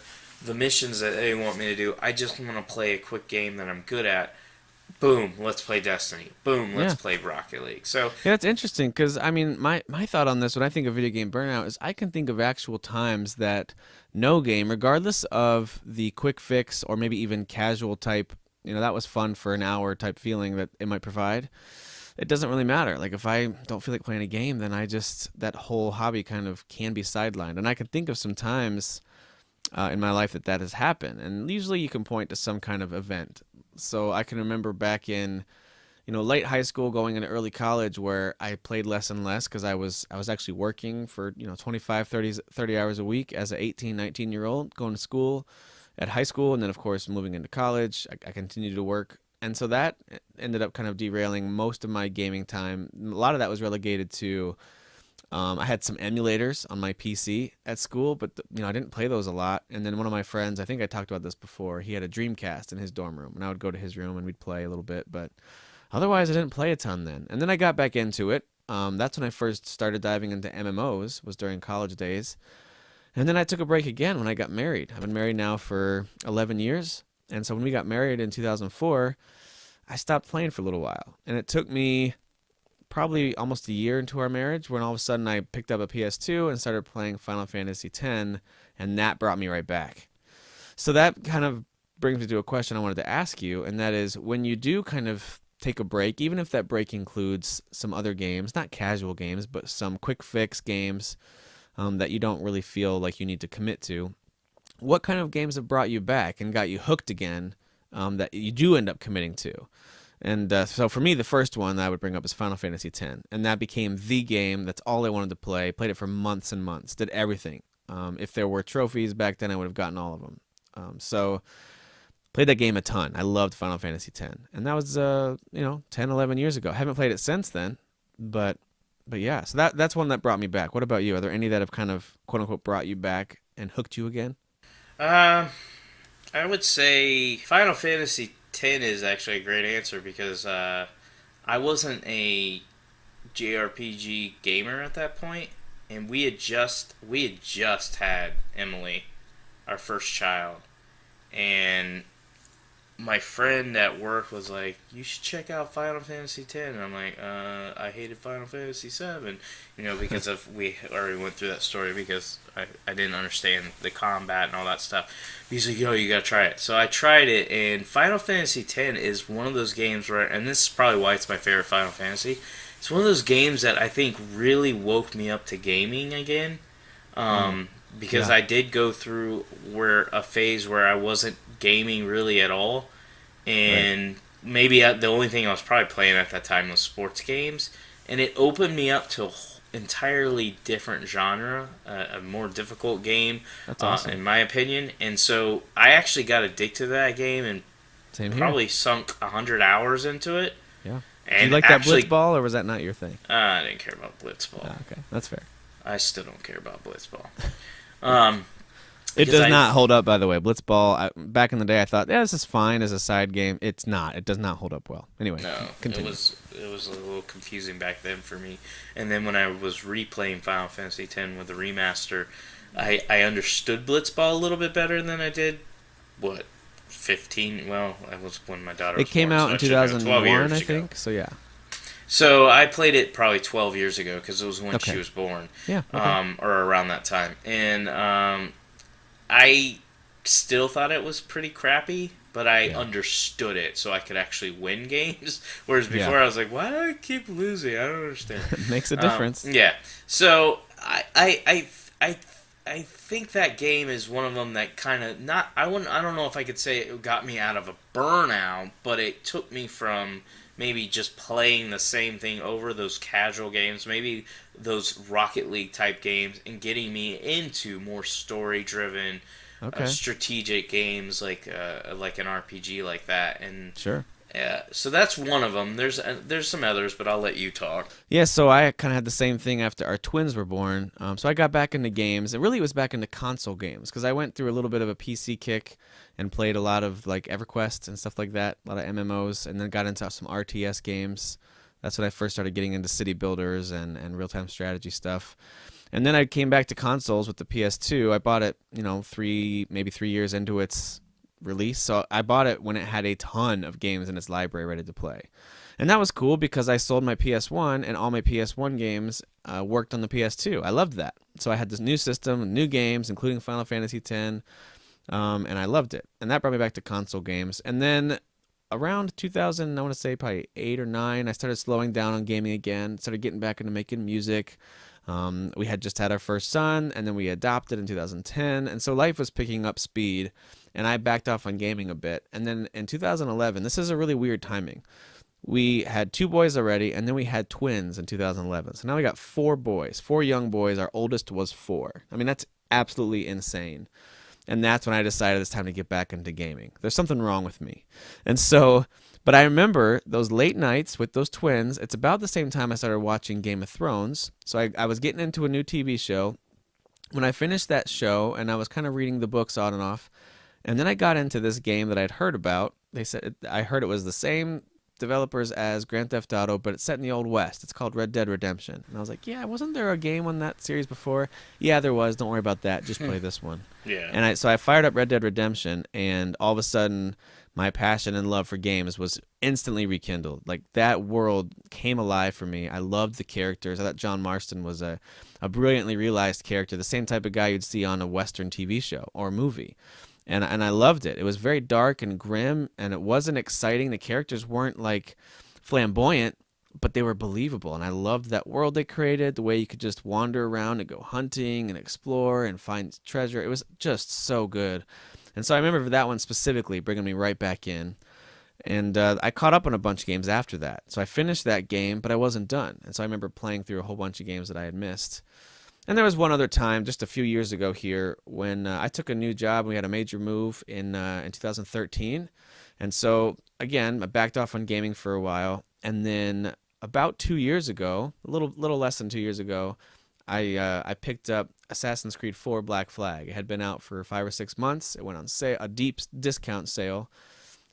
S6: missions that they want me to do. I just want to play a quick game that I'm good at. Boom, let's play Destiny. Boom, let's play Rocket League. So
S5: yeah, it's interesting, because I mean, my thought on this when I think of video game burnout is I can think of actual times that no game, regardless of the quick fix or maybe even casual type, that was fun for an hour type feeling that it might provide, it doesn't really matter. Like, if I don't feel like playing a game, then that whole hobby kind of can be sidelined. And I can think of some times in my life that has happened, and usually you can point to some kind of event. So I can remember back in, late high school, going into early college, where I played less and less, because I was actually working for 25, 30 hours a week as an 18, 19-year-old, going to school at high school, and then of course moving into college. I continued to work, and so that ended up kind of derailing most of my gaming time. A lot of that was relegated to I had some emulators on my PC at school, but I didn't play those a lot. And then one of my friends, I think I talked about this before, he had a Dreamcast in his dorm room, and I would go to his room and we'd play a little bit, but otherwise I didn't play a ton then. And then I got back into it. That's when I first started diving into MMOs, was during college days. And then I took a break again when I got married. I've been married now for 11 years. And so when we got married in 2004, I stopped playing for a little while. And it took me probably almost a year into our marriage when all of a sudden I picked up a PS2 and started playing Final Fantasy X, and that brought me right back. So that kind of brings me to a question I wanted to ask you, and that is, when you do kind of take a break, even if that break includes some other games, not casual games, but some quick fix games that you don't really feel like you need to commit to, what kind of games have brought you back and got you hooked again that you do end up committing to? And so for me, the first one that I would bring up is Final Fantasy X, and that became the game. That's all I wanted to play. Played it for months and months. Did everything. If there were trophies back then, I would have gotten all of them. So played that game a ton. I loved Final Fantasy X, and that was 10, 11 years ago. I haven't played it since then, but yeah. So that's one that brought me back. What about you? Are there any that have kind of quote unquote brought you back and hooked you again?
S6: I would say Final Fantasy X is actually a great answer because I wasn't a JRPG gamer at that point, and we had just had Emily, our first child, and my friend at work was like, "You should check out Final Fantasy X," and I'm like, "I hated Final Fantasy VII," because we already went through that story because I didn't understand the combat and all that stuff. He's like, "Yo, you gotta try it." So I tried it, and Final Fantasy X is one of those games where, and this is probably why it's my favorite Final Fantasy. It's one of those games that I think really woke me up to gaming again, because I did go through a phase where I wasn't gaming really at all, and maybe the only thing I was probably playing at that time was sports games, and it opened me up to an entirely different genre, a more difficult game. That's awesome, in my opinion. And so I actually got addicted to that game and probably sunk 100 hours into it.
S5: Yeah.
S6: And
S5: did you like that Blitzball, or was that not your thing?
S6: I didn't care about Blitzball.
S5: Oh, okay, that's fair.
S6: I still don't care about Blitzball.
S5: It does not hold up, by the way. Blitzball, back in the day, I thought, this is fine as a side game. It's not. It does not hold up well. Anyway, continue.
S6: It was a little confusing back then for me. And then when I was replaying Final Fantasy X with the remaster, I understood Blitzball a little bit better than I did, 15? Well, that was when my daughter was born.
S5: It came out in 2001, I think, so yeah.
S6: So I played it probably 12 years ago because it was when she was born.
S5: Yeah. Okay.
S6: Or around that time. And I still thought it was pretty crappy, but I understood it so I could actually win games. Whereas before I was like, why do I keep losing? I don't understand.
S5: It makes a difference.
S6: Yeah. So I think that game is one of them that kind of I don't know if I could say it got me out of a burnout, but it took me from maybe just playing the same thing over, those casual games, maybe those Rocket League type games, and getting me into more story driven, strategic games like an RPG like that. And
S5: sure.
S6: So that's one of them. There's some others, but I'll let you talk.
S5: Yeah, so I kind of had the same thing after our twins were born. So I got back into games. It really was back into console games because I went through a little bit of a PC kick and played a lot of like EverQuest and stuff like that, a lot of MMOs, and then got into some RTS games. That's when I first started getting into city builders and real-time strategy stuff. And then I came back to consoles with the PS2. I bought it, 3 years into its release. So I bought it when it had a ton of games in its library ready to play. And that was cool because I sold my PS1 and all my PS1 games worked on the PS2. I loved that. So I had this new system, new games, including Final Fantasy X, and I loved it. And that brought me back to console games. And then around 2000, I want to say probably 8 or 9, I started slowing down on gaming again, started getting back into making music. We had just had our first son, and then we adopted in 2010. And so life was picking up speed, and I backed off on gaming a bit. And then in 2011, this is a really weird timing. We had 2 boys already, and then we had twins in 2011. So now we got 4 boys, 4 young boys. Our oldest was 4. I mean, that's absolutely insane. And that's when I decided it's time to get back into gaming. There's something wrong with me. And so, but I remember those late nights with those twins. It's about the same time I started watching Game of Thrones. So I was getting into a new TV show. When I finished that show, and I was kind of reading the books on and off, and then I got into this game that I'd heard about. They said I heard it was the same developers as Grand Theft Auto, but it's set in the Old West. It's called Red Dead Redemption. And I was like, yeah, wasn't there a game on that series before? Yeah, there was. Don't worry about that. Just play this one.
S6: Yeah.
S5: And so I fired up Red Dead Redemption, and all of a sudden my passion and love for games was instantly rekindled. Like, that world came alive for me. I loved the characters. I thought John Marston was a brilliantly realized character, the same type of guy you'd see on a Western TV show or movie. And I loved it. It was very dark and grim, and it wasn't exciting. The characters weren't like flamboyant, but they were believable. And I loved that world they created, the way you could just wander around and go hunting and explore and find treasure. It was just so good. And so I remember for that one specifically bringing me right back in. And I caught up on a bunch of games after that. So I finished that game, but I wasn't done. And so I remember playing through a whole bunch of games that I had missed. And there was one other time, just a few years ago here, when I took a new job. We had a major move in 2013. And so, again, I backed off on gaming for a while. And then about 2 years ago, a little less than 2 years ago, I picked up Assassin's Creed 4 Black Flag. It had been out for 5 or 6 months. It went on sale, a deep discount sale.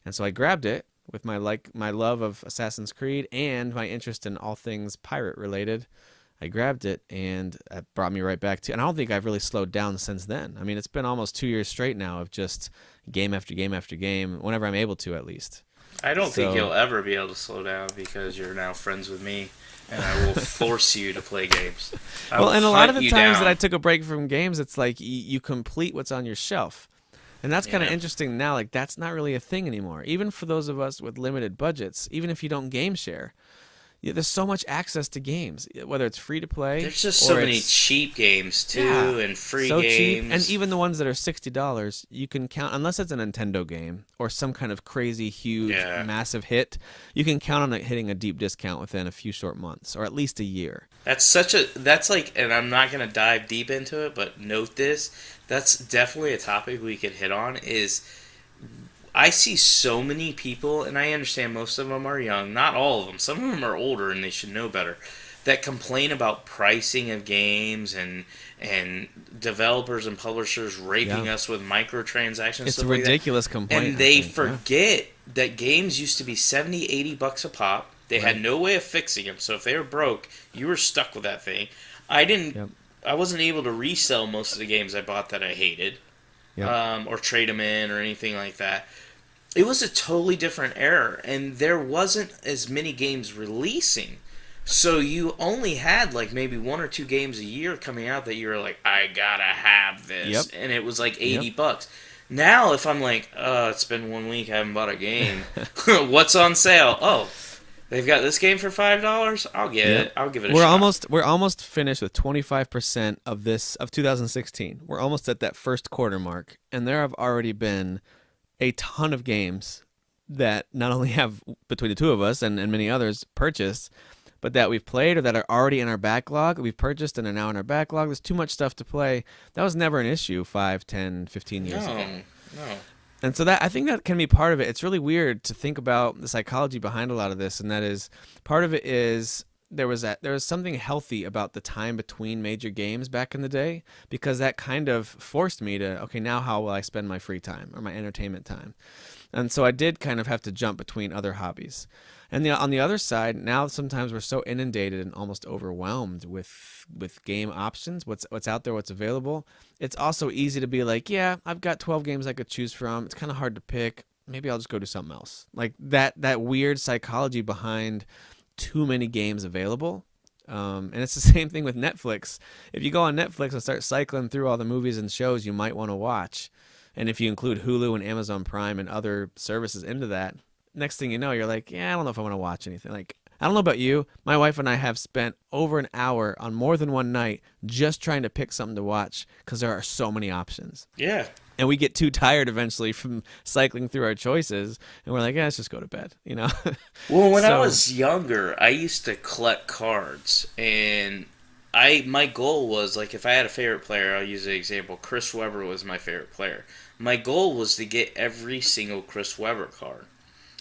S5: And so I grabbed it with my love of Assassin's Creed and my interest in all things pirate related. I grabbed it, and it brought me right back to, and I don't think I've really slowed down since then. I mean, it's been almost 2 years straight now of just game after game after game, whenever I'm able to, at least.
S6: I don't think you'll ever be able to slow down because you're now friends with me, and I will force you to play games.
S5: Well, and a lot of the times that I took a break from games, it's like you complete what's on your shelf. And that's kind of interesting now. Like, that's not really a thing anymore. Even for those of us with limited budgets, even if you don't game share, there's so much access to games, whether it's free to play.
S6: There's just so many cheap games too, and free
S5: so
S6: games.
S5: Cheap. And even the ones that are $60, you can count, unless it's a Nintendo game or some kind of crazy, huge, massive hit, you can count on it hitting a deep discount within a few short months, or at least a year.
S6: That's like, and I'm not gonna dive deep into it, but note this. That's definitely a topic we could hit on. Is I see so many people, and I understand most of them are young, not all of them. Some of them are older, and they should know better, that complain about pricing of games and developers and publishers raping us with microtransactions.
S5: It's a ridiculous complaint.
S6: And they forget that games used to be $70, $80 a pop. They had no way of fixing them, so if they were broke, you were stuck with that thing. I wasn't able to resell most of the games I bought that I hated. Or trade them in or anything like that. It was a totally different era, and there wasn't as many games releasing. So you only had like maybe 1 or 2 games a year coming out that you were like, I gotta have this. And it was like $80. Now if I'm like, it's been 1 week, I haven't bought a game. What's on sale? Oh, they've got this game for $5. I'll get it. I'll give it a shot.
S5: We're almost finished with 25% of 2016. We're almost at that first quarter mark, and there have already been a ton of games that not only have, between the two of us and many others, purchased, but that we've played or that are already in our backlog. We've purchased and are now in our backlog. There's too much stuff to play. That was never an issue 5, 10, 15 years ago.
S6: No.
S5: And so I think that can be part of it. It's really weird to think about the psychology behind a lot of this, and that is, part of it is there was something healthy about the time between major games back in the day, because that kind of forced me to, okay, now how will I spend my free time or my entertainment time? And so I did kind of have to jump between other hobbies. And on the other side, now sometimes we're so inundated and almost overwhelmed with game options, what's out there, what's available. It's also easy to be like, yeah, I've got 12 games I could choose from. It's kind of hard to pick. Maybe I'll just go do something else. Like that weird psychology behind too many games available. And it's the same thing with Netflix. If you go on Netflix and start cycling through all the movies and shows you might want to watch, and if you include Hulu and Amazon Prime and other services into that, next thing you know, you're like, yeah, I don't know if I want to watch anything. Like, I don't know about you. My wife and I have spent over an hour on more than one night just trying to pick something to watch because there are so many options.
S6: Yeah.
S5: And we get too tired eventually from cycling through our choices, and we're like, yeah, let's just go to bed, you know?
S6: Well, when I was younger, I used to collect cards, and my goal was, like, if I had a favorite player, I'll use the example, Chris Webber was my favorite player. My goal was to get every single Chris Webber card.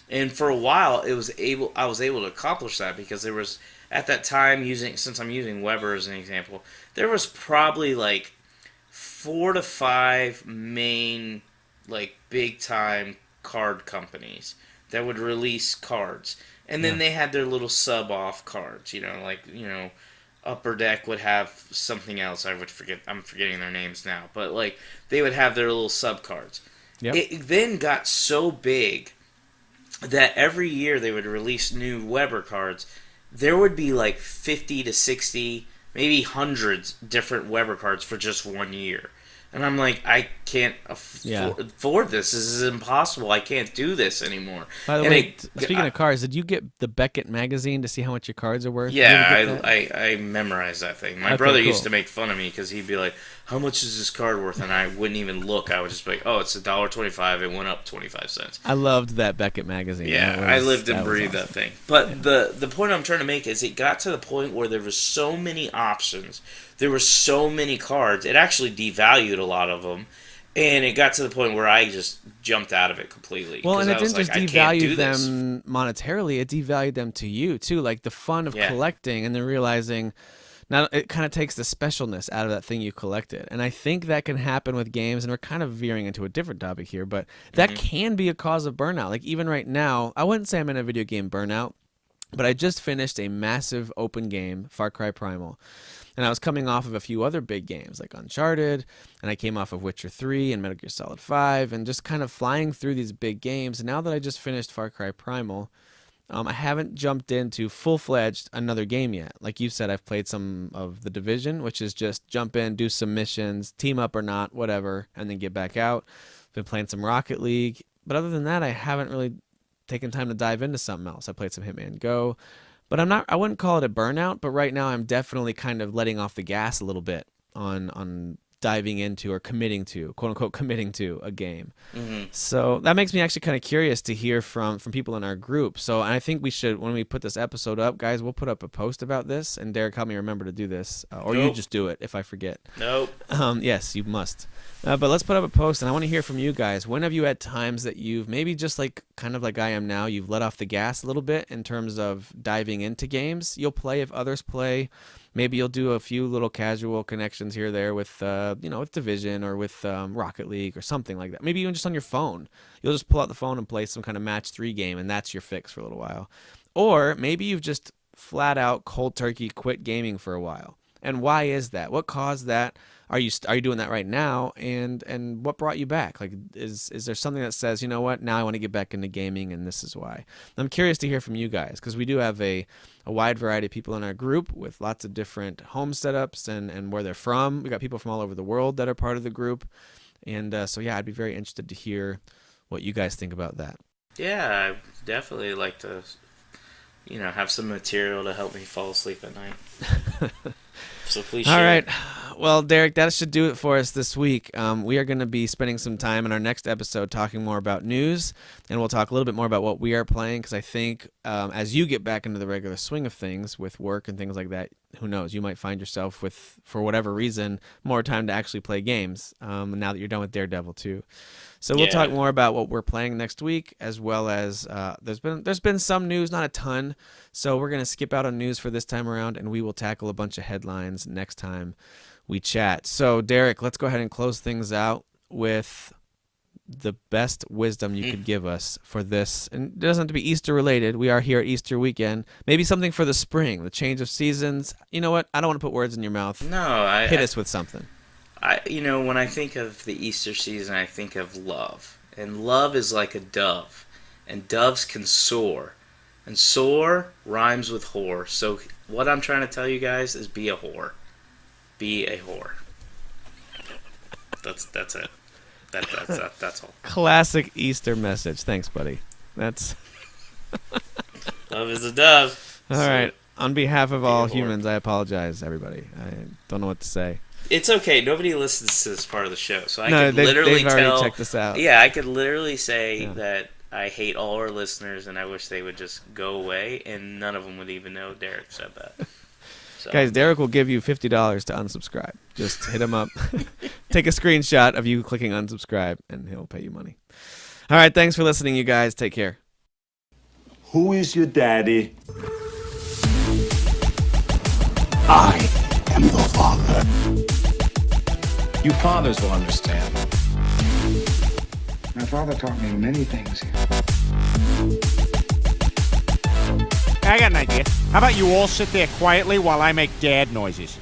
S6: And for a while, I was able to accomplish that because there was, at that time, since I'm using Weber as an example, there was probably like 4 to 5 main, like, big time card companies that would release cards, and then they had their little sub off cards. Upper Deck would have something else. I'm forgetting their names now, but like they would have their little sub cards. Yep. It then got so big that every year they would release new Weber cards. There would be like 50 to 60, maybe hundreds different Weber cards for just 1 year. And I'm like, I can't afford this. This is impossible. I can't do this anymore.
S5: By the way, speaking of cards, did you get the Beckett magazine to see how much your cards are worth?
S6: Yeah, I memorized that thing. My brother used to make fun of me because he'd be like, how much is this card worth? And I wouldn't even look. I would just be like, oh, it's $1.25. It went up 25 cents.
S5: I loved that Beckett magazine.
S6: Yeah, I lived and breathed that thing. But the point I'm trying to make is it got to the point where there was so many options. There were so many cards. It actually devalued a lot of them. And it got to the point where I just jumped out of it completely.
S5: Well, and it didn't just devalue them monetarily. It devalued them to you, too. Like the fun of collecting and then realizing now it kind of takes the specialness out of that thing you collected. And I think that can happen with games. And we're kind of veering into a different topic here. But that can be a cause of burnout. Like even right now, I wouldn't say I'm in a video game burnout. But I just finished a massive open game, Far Cry Primal. And I was coming off of a few other big games like Uncharted, and I came off of Witcher 3 and Metal Gear Solid 5, and just kind of flying through these big games. And now that I just finished Far Cry Primal, I haven't jumped into full-fledged another game yet. Like you said, I've played some of The Division, which is just jump in, do some missions, team up or not, whatever, and then get back out. Been playing some Rocket League. But other than that, I haven't really taken time to dive into something else. I played some Hitman Go. But I wouldn't call it a burnout, but right now I'm definitely kind of letting off the gas a little bit on diving into or committing to, quote unquote, committing to a game. So that makes me actually kind of curious to hear from people in our group. So I think we should, when we put this episode up, guys, we'll put up a post about this. And Derek, help me remember to do this. Or you just do it if I forget.
S6: Nope.
S5: Yes, you must. But let's put up a post, and I want to hear from you guys. When have you had times that you've maybe just like kind of like I am now, you've let off the gas a little bit in terms of diving into games? You'll play if others play. Maybe you'll do a few little casual connections here or there with, with Division or with Rocket League or something like that. Maybe even just on your phone. You'll just pull out the phone and play some kind of match 3 game, and that's your fix for a little while. Or maybe you've just flat out cold turkey quit gaming for a while. And why is that? What caused that? Are you doing that right now? And what brought you back? Like, is there something that says, you know what, now I want to get back into gaming, and this is why? I'm curious to hear from you guys, because we do have a wide variety of people in our group with lots of different home setups and where they're from. We got people from all over the world that are part of the group. And so, yeah, I'd be very interested to hear what you guys think about that.
S6: Yeah, I definitely like to, have some material to help me fall asleep at night. So please share.
S5: All right. Well, Derek, that should do it for us this week. We are going to be spending some time in our next episode talking more about news, and we'll talk a little bit more about what we are playing, because I think as you get back into the regular swing of things with work and things like that, who knows, you might find yourself with, for whatever reason, more time to actually play games now that you're done with Daredevil too. So we'll talk more about what we're playing next week, as well as there's been some news, not a ton. So we're going to skip out on news for this time around, and we will tackle a bunch of headlines next time we chat. So Derek, let's go ahead and close things out with the best wisdom you could give us for this. And it doesn't have to be Easter related. We are here at Easter weekend. Maybe something for the spring, the change of seasons. You know what? I don't want to put words in your mouth.
S6: No,
S5: hit us with something.
S6: When I think of the Easter season, I think of love. And love is like a dove. And doves can soar. And soar rhymes with whore. So what I'm trying to tell you guys is be a whore. Be a whore. That's it. That's all.
S5: Classic Easter message. Thanks, buddy. That's
S6: love is a dove.
S5: All right. On behalf of all humans, I apologize, everybody. I don't know what to say.
S6: It's okay. Nobody listens to this part of the show, so
S5: they've already checked this out.
S6: Yeah, I could literally say that I hate all our listeners, and I wish they would just go away, and none of them would even know Derek said that. So.
S5: Guys, Derek will give you $50 to unsubscribe. Just hit him up. Take a screenshot of you clicking unsubscribe, and he'll pay you money. All right, thanks for listening, you guys. Take care.
S1: Who is your daddy? I am the father.
S2: You fathers will understand.
S3: My father taught me many things.
S4: I got an idea. How about you all sit there quietly while I make dad noises?